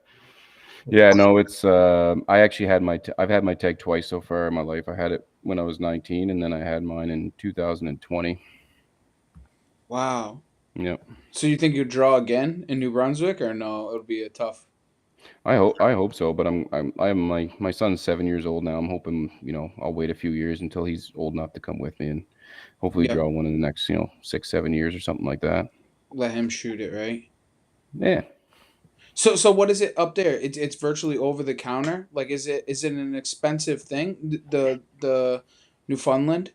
C: Yeah, no, it's I actually had I've had my tag twice so far in my life. I had it when I was 19, and then I had mine in 2020.
A: Wow.
C: Yep.
A: So you think you'll draw again in New Brunswick, or no? It'll be a tough.
C: I hope so, but I'm my son's 7 years old now. I'm hoping, I'll wait a few years until he's old enough to come with me, and hopefully
A: Yep.
C: draw one in the next 6-7 years or something like that.
A: Let him shoot it, right?
C: Yeah.
A: So what is it up there? It's virtually over the counter. Like, is it an expensive thing? The Newfoundland.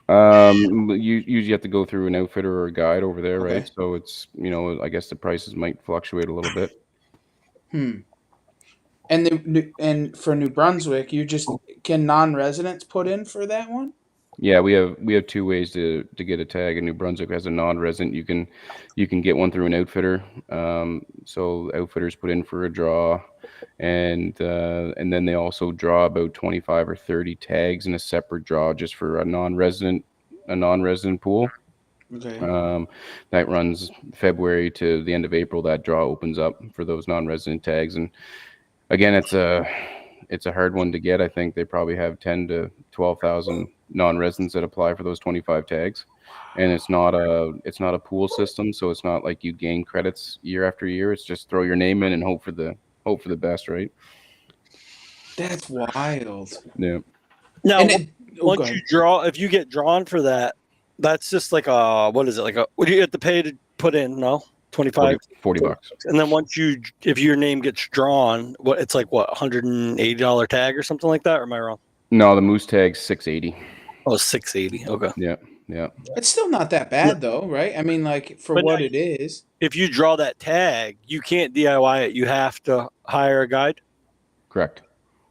C: You usually have to go through an outfitter or a guide over there,
A: Okay.
C: right? So it's I guess the prices might fluctuate a little bit.
A: And for New Brunswick, can non-residents put in for that one?
C: Yeah, we have two ways to get a tag in New Brunswick. As a non-resident, you can get one through an outfitter. So outfitters put in for a draw, and then they also draw about 25 or 30 tags in a separate draw just for a non-resident pool.
A: Okay.
C: That runs February to the end of April. That draw opens up for those non-resident tags, and again, it's a hard one to get. I think they probably have 10 to 12,000 non-residents that apply for those 25 tags, and it's not a pool system, so it's not like you gain credits year after year. It's just throw your name in and hope for the best, right?
A: That's wild.
C: Yeah.
B: Now,
A: And
B: once
A: go
B: you
A: ahead.
B: draw, if you get drawn for that, that's just like what is it? What do you have to pay to put in? No, 25,
C: $40.
B: And then if your name gets drawn, it's like what, $180 tag or something like that? Or am I wrong?
C: No, the moose tag's $680.
B: Oh, $680. Okay.
C: Yeah.
A: It's still not that bad though, right? I mean, like for
B: But
A: what
B: now
A: it is.
B: If you draw that tag, you can't DIY it. You have to hire a guide.
C: Correct.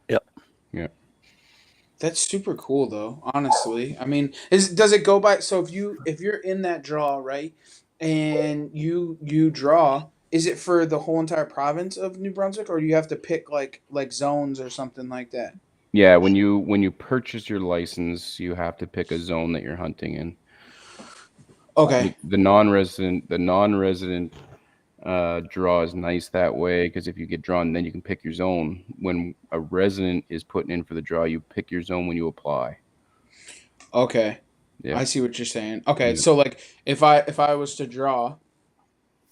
B: Yep.
C: Yeah.
A: That's super cool though, honestly. I mean, does it go by, so if you're in that draw, right? And you draw, is it for the whole entire province of New Brunswick, or do you have to pick like zones or something like that?
C: Yeah, when you purchase your license, you have to pick a zone that you're hunting in.
A: Okay.
C: The non-resident draw is nice that way, because if you get drawn, then you can pick your zone. When a resident is putting in for the draw, you pick your zone when you apply.
A: Okay.
C: Yeah.
A: I see what you're saying. Okay,
C: Yeah.
A: so like if I was to draw,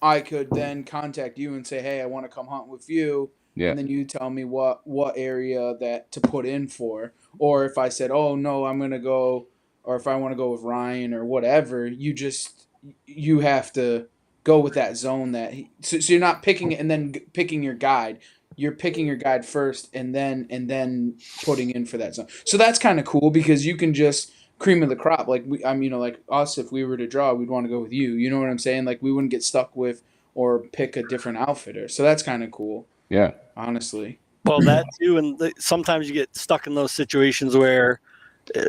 A: I could then contact you and say, "Hey, I want to come hunt with you."
C: Yeah.
A: And then you tell me what area that to put in for. Or if I said, "Oh no, I'm going to go," or if I want to go with Ryan or whatever, you have to go with that zone so you're not picking it and then picking your guide. You're picking your guide first and then putting in for that zone. So that's kind of cool because you can just cream of the crop. Like like us, if we were to draw, we'd want to go with you. You know what I'm saying? Like we wouldn't get stuck with or pick a different outfitter. So that's kind of cool.
C: Yeah.
A: Honestly.
B: Well, that too, and sometimes you get stuck in those situations where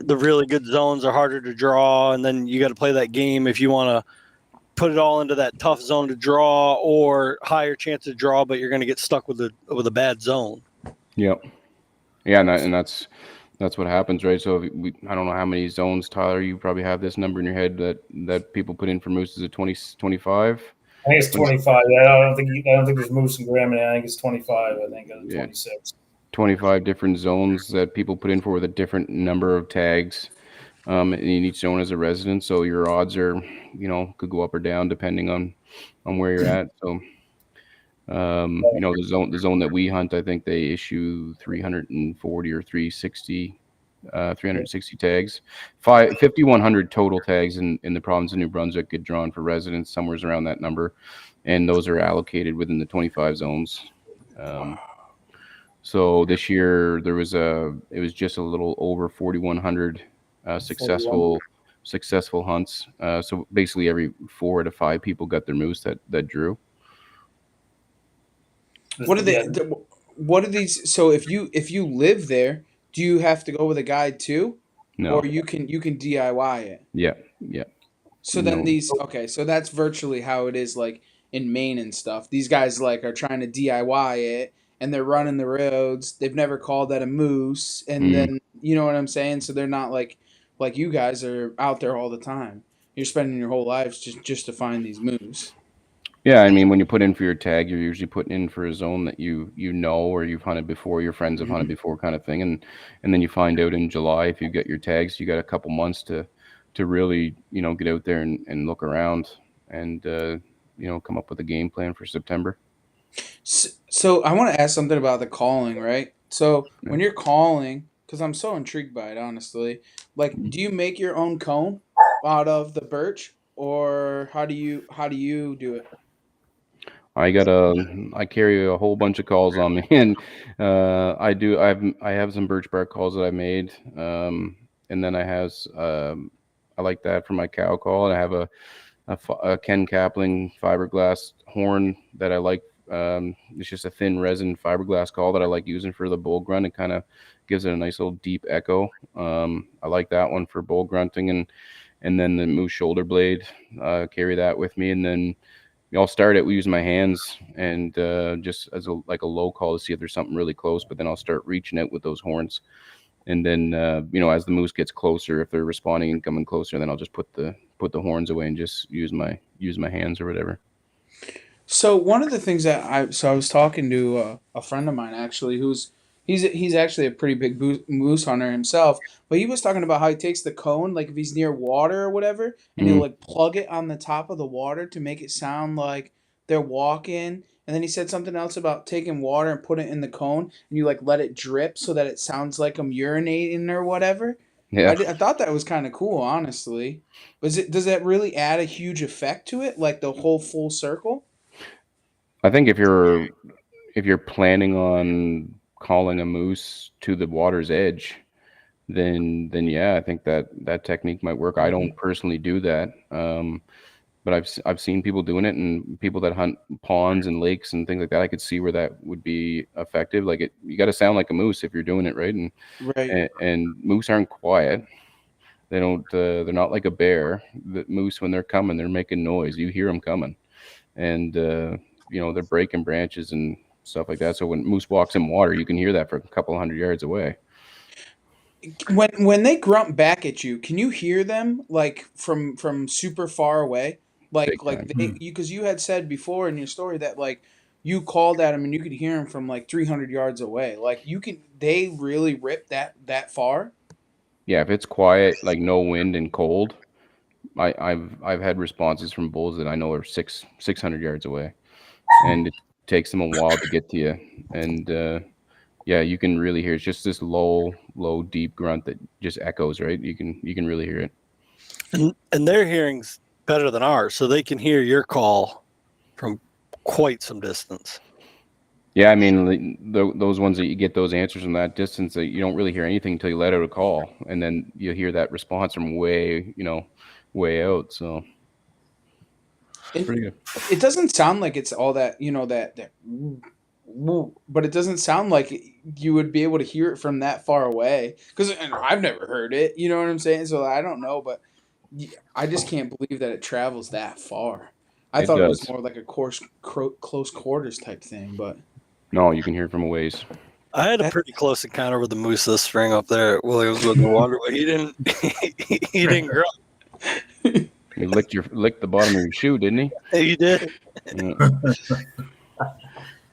B: the really good zones are harder to draw, and then you got to play that game if you want to put it all into that tough zone to draw or higher chance to draw, but you're going to get stuck with a bad zone.
C: Yep. Yeah, and that's what happens, right? So I don't know how many zones, Tyler, you probably have this number in your head that people put in for moose. Is it 20, 25?
E: I think it's 25. I don't think there's moose and Grammy. I think it's 25. I think 26.
C: 25 different zones that people put in for with a different number of tags. In each zone as a resident, so your odds are, could go up or down depending on where you're at. So, the zone that we hunt, I think they issue 340 or 360 tags. 5,100 total tags in the province of New Brunswick get drawn for residents, somewhere around that number, and those are allocated within the 25 zones. So this year it was just a little over 4,100 successful successful hunts. So basically, every 4 to 5 people got their moose that drew.
A: What are
D: Yeah,
A: they? What are these? So if you live there, do you have to go with a guide too,
C: No,
A: or you can DIY it?
C: yeah, yeah,
A: So then
C: no,
A: these okay, so that's virtually how it is like in Maine and stuff. These guys like are trying to DIY it and they're running the roads. They've never called that a moose and
C: mm,
A: then you know what I'm saying? So they're not like you guys are out there all the time. You're spending your whole lives just to find these moose.
C: yeah. I mean, when you put in for your tag, you're usually putting in for a zone that you know or you've hunted before, your friends have hunted
A: Mhm.
C: before, kind of thing. And then you find out in July if you get your tags, you got a couple months to really get out there and look around and come up with a game plan for September.
A: So I want to ask something about the calling, right? So
C: Yeah.
A: when you're calling, because I'm so intrigued by it, honestly, like,
C: Mm.
A: do you make your own cone out of the birch, or how do you do it?
C: I carry a whole bunch of calls on me, and I have some birch bark calls that I made, and then I like that for my cow call, and I have a Ken Capling fiberglass horn that I like. It's just a thin resin fiberglass call that I like using for the bull grunt. It kind of gives it a nice little deep echo. I like that one for bull grunting, and then the moose shoulder blade. Carry that with me, and then I'll start it. We use my hands and just as like a low call to see if there's something really close. But then I'll start reaching out with those horns, and then as the moose gets closer, if they're responding and coming closer, then I'll just put the horns away and just use my hands or whatever.
A: So one of the things that I was talking to a friend of mine actually who's he's actually a pretty big moose hunter himself, but he was talking about how he takes the cone like if he's near water or whatever, and he'll
C: Mm,
A: like plug it on the top of the water to make it sound like they're walking. And then he said something else about taking water and put it in the cone and you like let it drip so that it sounds like I'm urinating or whatever.
C: yeah,
A: I thought that was kind of cool, honestly. Does that really add a huge effect to it, like the whole full circle?
C: I think if you're planning on calling a moose to the water's edge, then yeah, I think that technique might work. I don't personally do that. But I've seen people doing it, and people that hunt ponds and lakes and things like that. I could see where that would be effective. Like you got to sound like a moose if you're doing it right, and
A: Right.
C: and, and moose aren't quiet. They don't. They're not like a bear. The moose, when they're coming, they're making noise. You hear them coming, and they're breaking branches and stuff like that. So when moose walks in water, you can hear that for a couple hundred yards away.
A: When they grunt back at you, can you hear them like from super far away?
C: Big
A: Like
C: time.
A: they you because you had said before in your story that like you called at them and you could hear them from like 300 yards away. Like you can they really rip that far?
C: Yeah, if it's quiet, like no wind and cold, I've had responses from bulls that I know are 600 yards away, and it takes them a while to get to you. And yeah, you can really hear it's just this low, deep grunt that just echoes. Right, you can really hear it.
B: And their hearing's better than ours, so they can hear your call from quite some distance.
C: Yeah, I mean those ones that you get those answers from that distance that you don't really hear anything until you let out a call, and then you hear that response from way out. So it's
A: It
C: pretty good.
A: it doesn't sound like it's all that, that woo, but it doesn't sound like you would be able to hear it from that far away because I've never heard it, you know what I'm saying? So I don't know, but I just can't believe that it travels that far. I
C: It
A: thought it was
C: does.
A: more like a close quarters type thing, but
C: No, you can hear it from a ways.
B: I had a
A: that
B: pretty close encounter with a moose this spring up there at Williams with the water, but he didn't he didn't grunt.
C: He licked the bottom of your shoe, didn't he?
B: He did.
C: Yeah.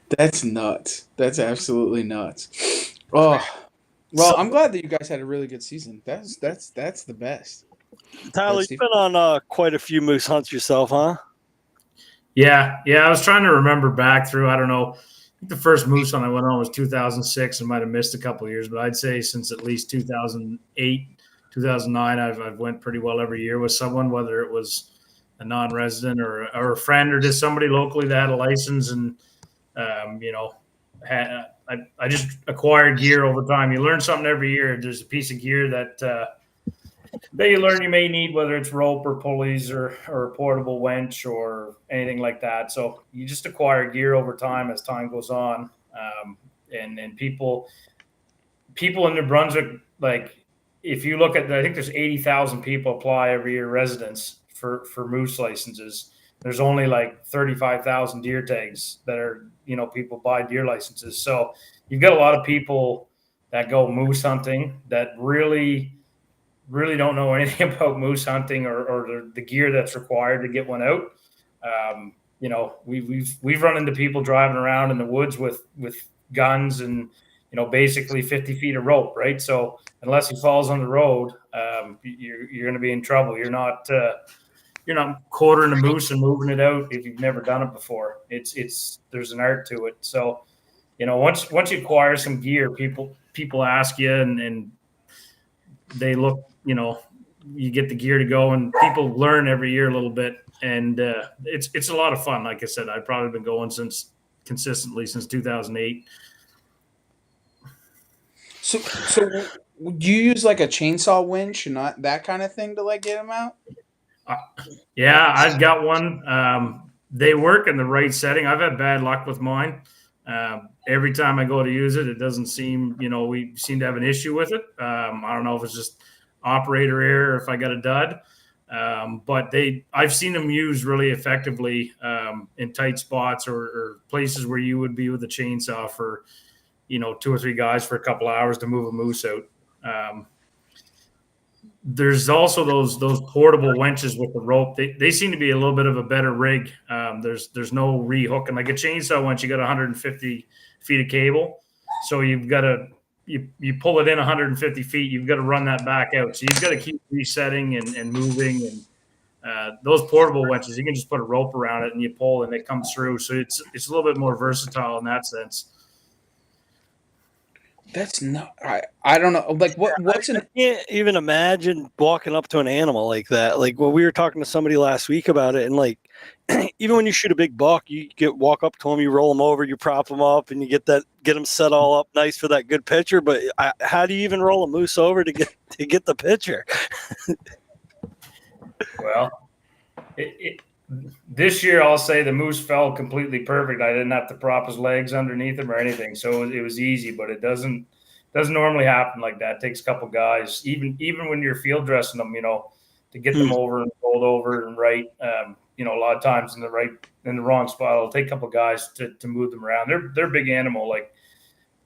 A: that's nuts. That's absolutely nuts. Oh, well,
B: So
A: I'm glad that you guys had a really good season. That's the best.
B: Tyler,
A: That's
B: you've
A: the
B: been on quite a few moose hunts yourself, huh?
E: Yeah, yeah. I was trying to remember back through. I don't know. I think the first moose hunt I went on was 2006. I might have missed a couple of years, but I'd say since at least 2008, 2009, I've went pretty well every year with someone, whether it was a non-resident or a friend or just somebody locally that had a license and I just acquired gear over time. You learn something every year. There's a piece of gear that then you learn you may need whether it's rope or pulleys or a portable winch or anything like that. So you just acquire gear over time as time goes on. And people in New Brunswick, like if you look at, I think there's 80,000 people apply every year residents for moose licenses. There's only like 35,000 deer tags that are, people buy deer licenses. So you've got a lot of people that go moose hunting that really don't know anything about moose hunting or the gear that's required to get one out. We've run into people driving around in the woods with guns and basically 50 feet of rope, right? So unless he falls on the road, you're going to be in trouble. You're not quartering a moose and moving it out if you've never done it before. There's an art to it. So once you acquire some gear, people ask you and they look. You get the gear to go, and people learn every year a little bit, and it's a lot of fun. Like I said, I've probably been going consistently since 2008.
A: So do you use like a chainsaw winch and not that kind of thing to like get them out?
E: Yeah, I've got one. They work in the right setting. I've had bad luck with mine. Every time I go to use it, it doesn't seem, we seem to have an issue with it. I don't know if it's just operator error, if I got a dud. But I've seen them used really effectively in tight spots or places where you would be with a chainsaw for, 2 or 3 guys for a couple hours to move a moose out. There's also those portable winches with the rope. They seem to be a little bit of a better rig. There's no rehooking. Like a chainsaw winch, you got 150 feet of cable, so you've got to you pull it in 150 feet. You've got to run that back out. So you've got to keep resetting and moving. And those portable winches, you can just put a rope around it and you pull and it comes through. So it's a little bit more versatile in that sense.
A: That's not. I don't know. Like what's
B: I can't even imagine walking up to an animal like that. Like when we were talking to somebody last week about it, and like even when you shoot a big buck, you walk up to them, you roll them over, you prop them up, and you get them set all up nice for that good picture. But how do you even roll a moose over to get the picture?
E: Well, this year I'll say the moose fell completely perfect. I didn't have to prop his legs underneath him or anything, so it was easy. But it doesn't normally happen like that. It takes a couple guys, even when you're field dressing them, to get them over and rolled over and right. A lot of times in the wrong spot, it'll take a couple guys to move them around. They're a big animal. Like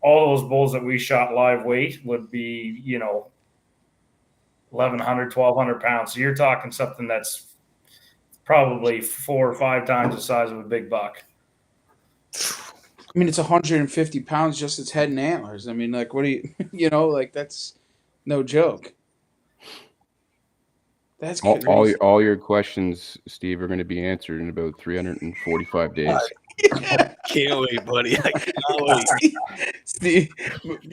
E: all those bulls that we shot live weight would be 1,100, 1,200 pounds. So you're talking something that's probably 4 or 5 times the size of a big buck.
A: I mean, it's 150 pounds just its head and antlers. I mean, like, what do you, like that's no joke. That's crazy.
C: All your questions, Steve, are going to be answered in about 345 days.
B: Can't wait, buddy. I can't wait.
A: Steve,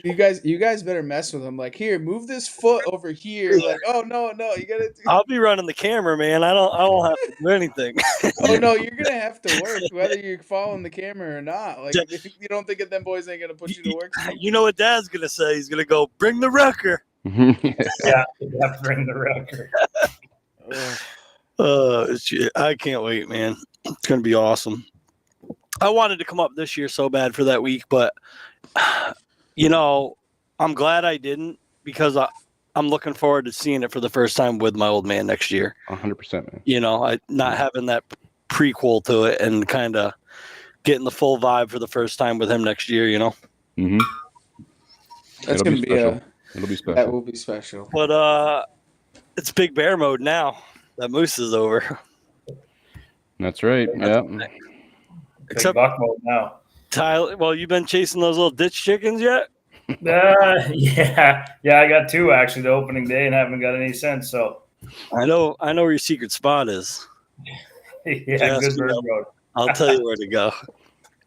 A: you guys better mess with him. Like, here, move this foot over here. Like, oh no, you gotta.
B: I'll be running the camera, man. I don't have to do anything.
A: Oh no, you're gonna have to work whether you're following the camera or not. Like, you don't think that them boys ain't gonna put you to work?
B: You know what Dad's gonna say? He's gonna go, bring the wrecker.
E: Yeah, bring the wrecker.
B: I can't wait, man. It's gonna be awesome. I wanted to come up this year so bad for that week, but I'm glad I didn't because I'm looking forward to seeing it for the first time with my old man next year.
C: 100%, man.
B: I not having that prequel to it and kind of getting the full vibe for the first time with him next year.
C: Mm-hmm.
A: That's gonna be
C: special. It'll be special.
A: That will be special.
B: But it's big bear mode now. That moose is over.
C: That's right. Yeah.
E: Except buck mode now.
B: Tyler, well, you been chasing those little ditch chickens yet?
E: Yeah. I got 2 actually the opening day and haven't got any since. So
B: I know where your secret spot is.
E: Yeah, good bird road.
B: I'll tell you where to go.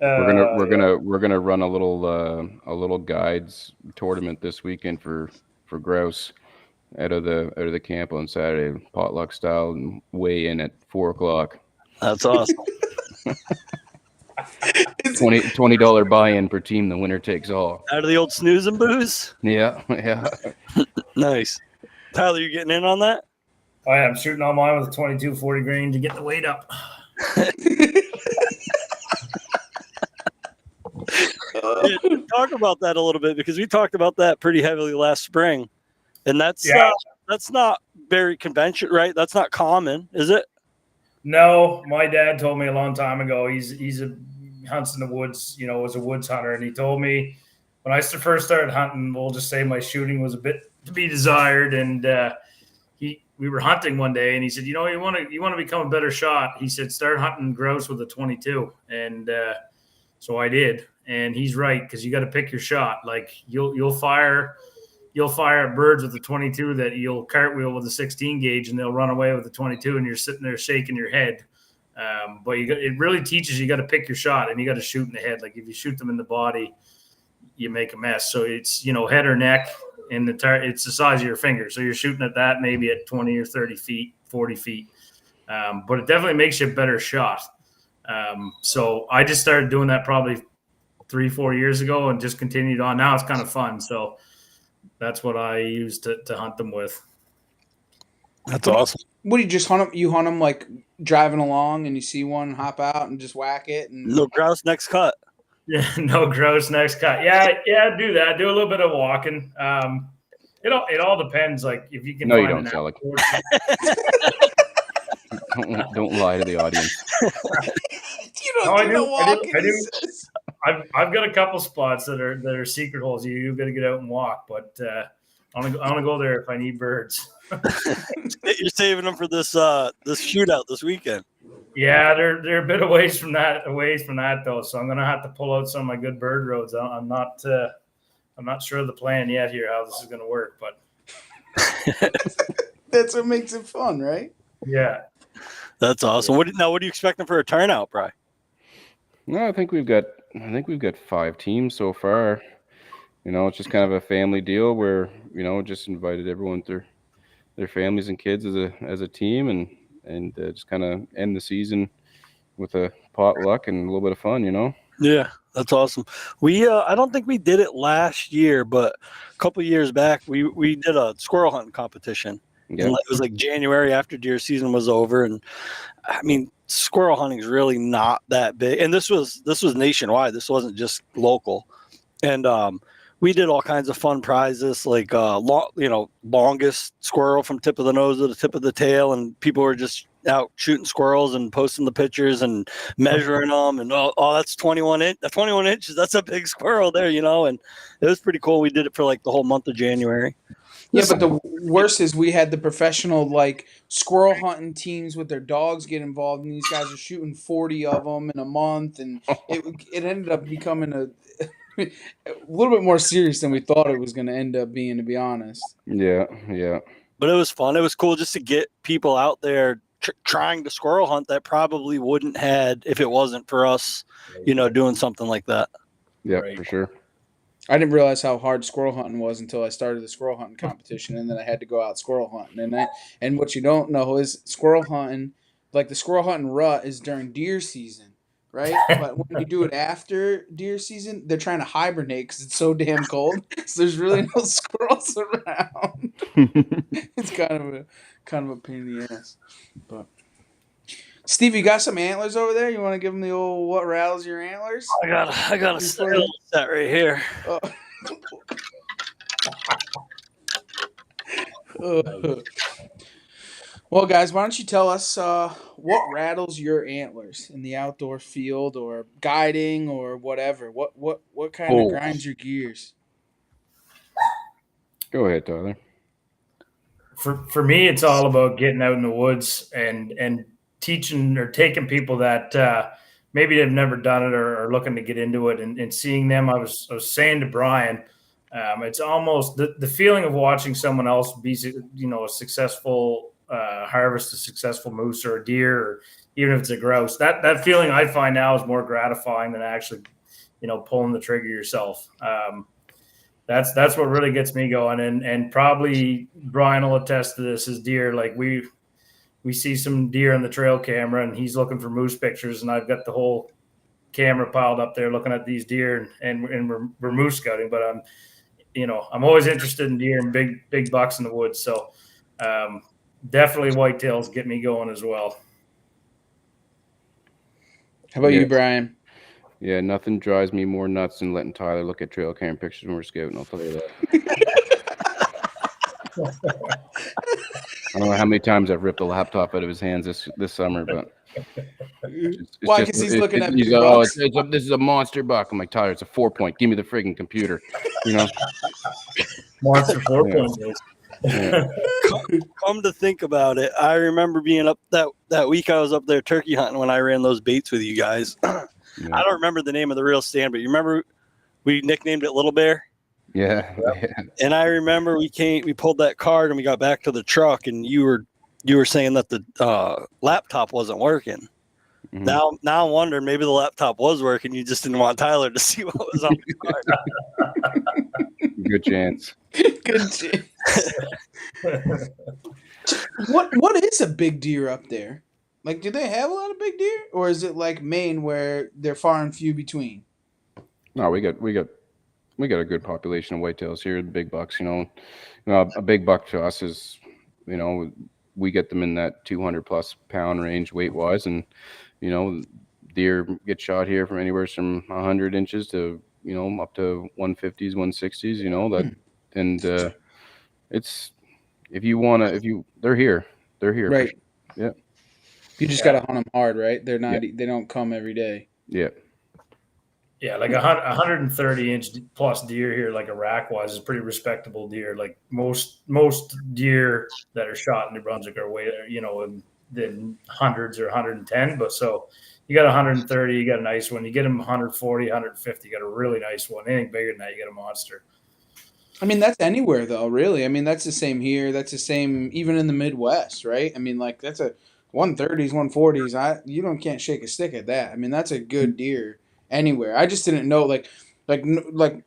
C: We're gonna run a little guides tournament this weekend for grouse out of the camp on Saturday, potluck style, and weigh in at 4:00.
B: That's awesome.
C: $20 buy-in per team. The winner takes all.
B: Out of the old snooze and booze.
C: Yeah.
B: Nice. Tyler, you getting in on that?
E: Oh, yeah, I'm shooting all mine with a 22 40 grain to get the weight up.
B: Yeah, talk about that a little bit, because we talked about that pretty heavily last spring, and that's not very conventional, right? That's not common, is it?
E: No, my dad told me a long time ago. He's a hunts in the woods, was a woods hunter, and he told me when I first started hunting, we'll just say my shooting was a bit to be desired, and we were hunting one day, and he said, you want to become a better shot. He said, start hunting grouse with a 22, and so I did, and he's right, because you got to pick your shot. Like you'll fire at birds with the 22 that you'll cartwheel with a 16 gauge, and they'll run away with the 22, and you're sitting there shaking your head. But it really teaches you got to pick your shot, and you got to shoot in the head. Like if you shoot them in the body, you make a mess. So it's head or neck, and it's the size of your finger. So you're shooting at that maybe at 20 or 30 feet, 40 feet. But it definitely makes you a better shot. So I just started doing that probably 3-4 years ago, and just continued on. Now it's kind of fun. So that's what I use to hunt them with.
B: That's awesome.
A: What do you just hunt them? You hunt them like driving along, and you see one, hop out, and just whack it. And
B: No grouse next cut.
E: Yeah, no grouse next cut. Yeah, do that. Do a little bit of walking. It all depends. Like if you can.
C: No,
E: find
C: you don't, Selleck. Don't lie to the audience.
A: You don't do no walking.
E: I do. I've got a couple spots that are secret holes. You've got to get out and walk, but I want to go there if I need birds.
B: You're saving them for this shootout this weekend.
E: Yeah, they're a bit away from that though. So I'm gonna have to pull out some of my good bird roads. I'm not sure of the plan yet here how this is gonna work, but
A: that's what makes it fun, right?
E: Yeah,
B: that's awesome. What are you expecting for a turnout, Bri?
C: No, I think we've got 5 teams so far. It's just kind of a family deal where just invited everyone through their families and kids as a team, and just kind of end the season with a potluck and a little bit of fun.
B: Yeah, that's awesome. We I don't think we did it last year, but a couple of years back we did a squirrel hunting competition.
C: Yeah.
B: And it was like January after deer season was over, and I mean squirrel hunting is really not that big. And this was nationwide. This wasn't just local. And we did all kinds of fun prizes, like longest squirrel from tip of the nose to the tip of the tail, and people were just out shooting squirrels and posting the pictures and measuring them, and that's 21 inches. That's a big squirrel there, and it was pretty cool. We did it for like the whole month of January.
A: Yeah, but the worst is we had the professional like squirrel hunting teams with their dogs get involved, and these guys are shooting 40 of them in a month, and it ended up becoming a little bit more serious than we thought it was going to end up being, to be honest.
C: Yeah.
B: But it was fun. It was cool just to get people out there trying to squirrel hunt that probably wouldn't had if it wasn't for us, doing something like that.
C: Yeah, right. For sure.
A: I didn't realize how hard squirrel hunting was until I started the squirrel hunting competition, and then I had to go out squirrel hunting. And what you don't know is squirrel hunting, like the squirrel hunting rut, is during deer season, right? But when you do it after deer season, they're trying to hibernate because it's so damn cold. So there's really no squirrels around. It's kind of a pain in the ass. But Steve, you got some antlers over there? You want to give them the old what rattles your antlers?
B: I got a set right here.
A: Well, guys, why don't you tell us what rattles your antlers in the outdoor field or guiding or whatever? What kind of grinds your gears?
C: Go ahead, Tyler.
E: For me, it's all about getting out in the woods and teaching or taking people that maybe they've never done it or are looking to get into it and seeing them. I was saying to Brian, it's almost the feeling of watching someone else be, a successful harvest a successful moose or a deer, or even if it's a grouse. That feeling I find now is more gratifying than actually, pulling the trigger yourself. That's what really gets me going, and probably Brian will attest to this. Is deer, like we see some deer on the trail camera, and he's looking for moose pictures, and I've got the whole camera piled up there looking at these deer, and we're moose scouting. But I'm always interested in deer and big bucks in the woods. So definitely whitetails get me going as well.
A: How about
C: Yeah.
A: you, Brian?
C: Yeah, nothing drives me more nuts than letting Tyler look at trail cam pictures when we're scouting. I'll tell you that. I don't know how many times I've ripped the laptop out of his hands this summer, but
A: Why? Because he's looking at
C: he's
A: big
C: like, oh,
A: bucks.
C: this is a monster buck. I'm like, Tyler, it's a 4-point. Give me the friggin' computer,
E: Monster 4
C: Yeah.
E: point goes.
C: Yeah.
B: Come to think about it, I remember being up that week I was up there turkey hunting when I ran those baits with you guys. I don't remember the name of the real stand, but you remember we nicknamed it Little Bear?
C: Yeah.
B: And I remember we pulled that card and we got back to the truck and you were saying that the laptop wasn't working.
C: Mhm.
B: Now I'm wondering maybe the laptop was working. You just didn't want Tyler to see what was on the card.
C: Good chance.
A: Good chance. What is a big deer up there? Like, do they have a lot of big deer, or is it like Maine where they're far and few between?
C: No, we got a good population of whitetails here. The big bucks, a big buck to us is, we get them in that 200 plus pound range weight wise, and deer get shot here from anywhere from 100 inches to up to 150s, 160s. And it's they're here for
A: Right.
C: sure. Yeah.
A: You just gotta hunt them hard, right? They're not.
C: Yeah.
A: They don't come every day.
C: Yeah.
E: Yeah, like 130-inch plus deer here, like a rack wise, is pretty respectable deer. Like most deer that are shot in New Brunswick are way, than hundreds or 110. But so you got 130, you got a nice one. You get them 140, 150, you got a really nice one. Anything bigger than that, you got a monster.
A: I mean, that's anywhere though, really. I mean, that's the same here. That's the same even in the Midwest, right? I mean, like that's a 130s, 140s. Can't shake a stick at that. I mean, that's a good deer anywhere. I just didn't know like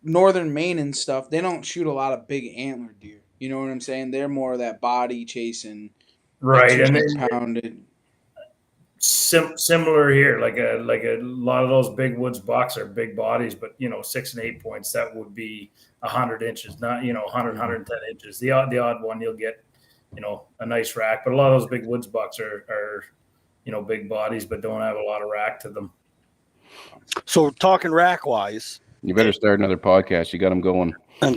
A: northern Maine and stuff. They don't shoot a lot of big antler deer. You know what I'm saying? They're more of that body chasing, that
E: Right, and
A: 200-pounded.
E: Similar here. Like a lot of those big woods bucks are big bodies, but 6 and 8 points that would be 100 inches, not 100, 110 inches. The odd one you'll get a nice rack, but a lot of those big woods bucks are big bodies, but don't have a lot of rack to them.
B: So talking rack wise,
C: You better start another podcast. You got them going.
B: So,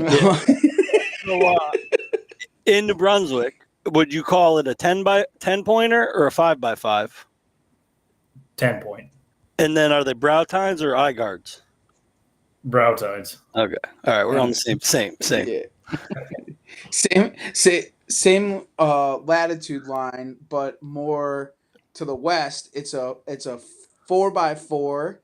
B: in New Brunswick, would you call it a 10 pointer or a 5x5?
E: 10 point.
B: And then are they brow tines or eye guards?
E: Brow tides.
B: Okay. All right. We're on the same.
A: Yeah. Same latitude line, but more to the west. It's a 4x4,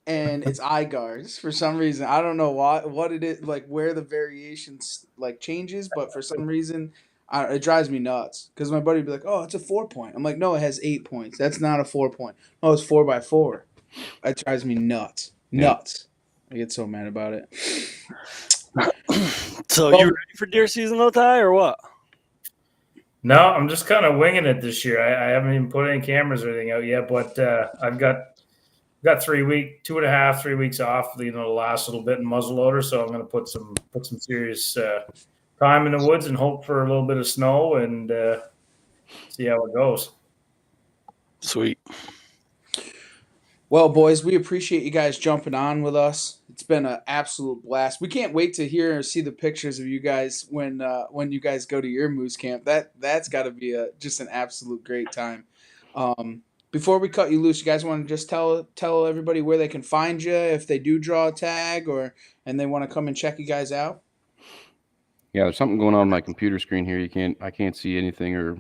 A: and it's eye guards for some reason. I don't know what it is, like where the variations like changes, but for some reason, it drives me nuts. Because my buddy would be like, "Oh, it's a 4-point." I'm like, "No, it has 8 points. That's not a 4-point. Oh, it's 4x4." It drives me nuts.
C: Yeah.
A: Nuts. I get so mad about it.
B: So you ready for deer season though, Ty, or what?
E: No, I'm just kind of winging it this year. I haven't even put any cameras or anything out yet, but I've got 2.5, 3 weeks off, the last little bit in muzzleloader. So I'm going to put some serious time in the woods and hope for a little bit of snow and see how it goes.
B: Sweet.
A: Well, boys, we appreciate you guys jumping on with us. It's been an absolute blast. We can't wait to hear and see the pictures of you guys when you guys go to your moose camp. That's got to be just an absolute great time. Before we cut you loose, you guys want to just tell everybody where they can find you if they do draw a tag and they want to come and check you guys out.
C: Yeah, there's something going on my computer screen here. I can't see anything or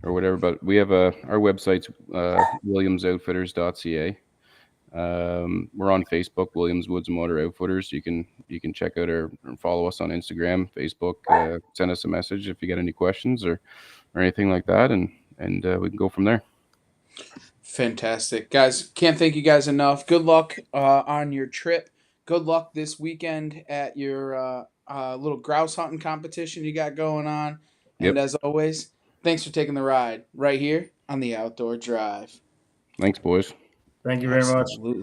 C: whatever. But we have our website's williamsoutfitters.ca. We're on Facebook, Williams Woods Motor Outfitters. You can check out or follow us on Instagram, Facebook. Send us a message if you got any questions or anything like that, and we can go from there.
A: Fantastic, guys! Can't thank you guys enough. Good luck on your trip. Good luck this weekend at your little grouse hunting competition you got going on. And as always, thanks for taking the ride right here on the Outdoor Drive.
C: Thanks, boys.
E: Thank you very much.
A: Absolutely.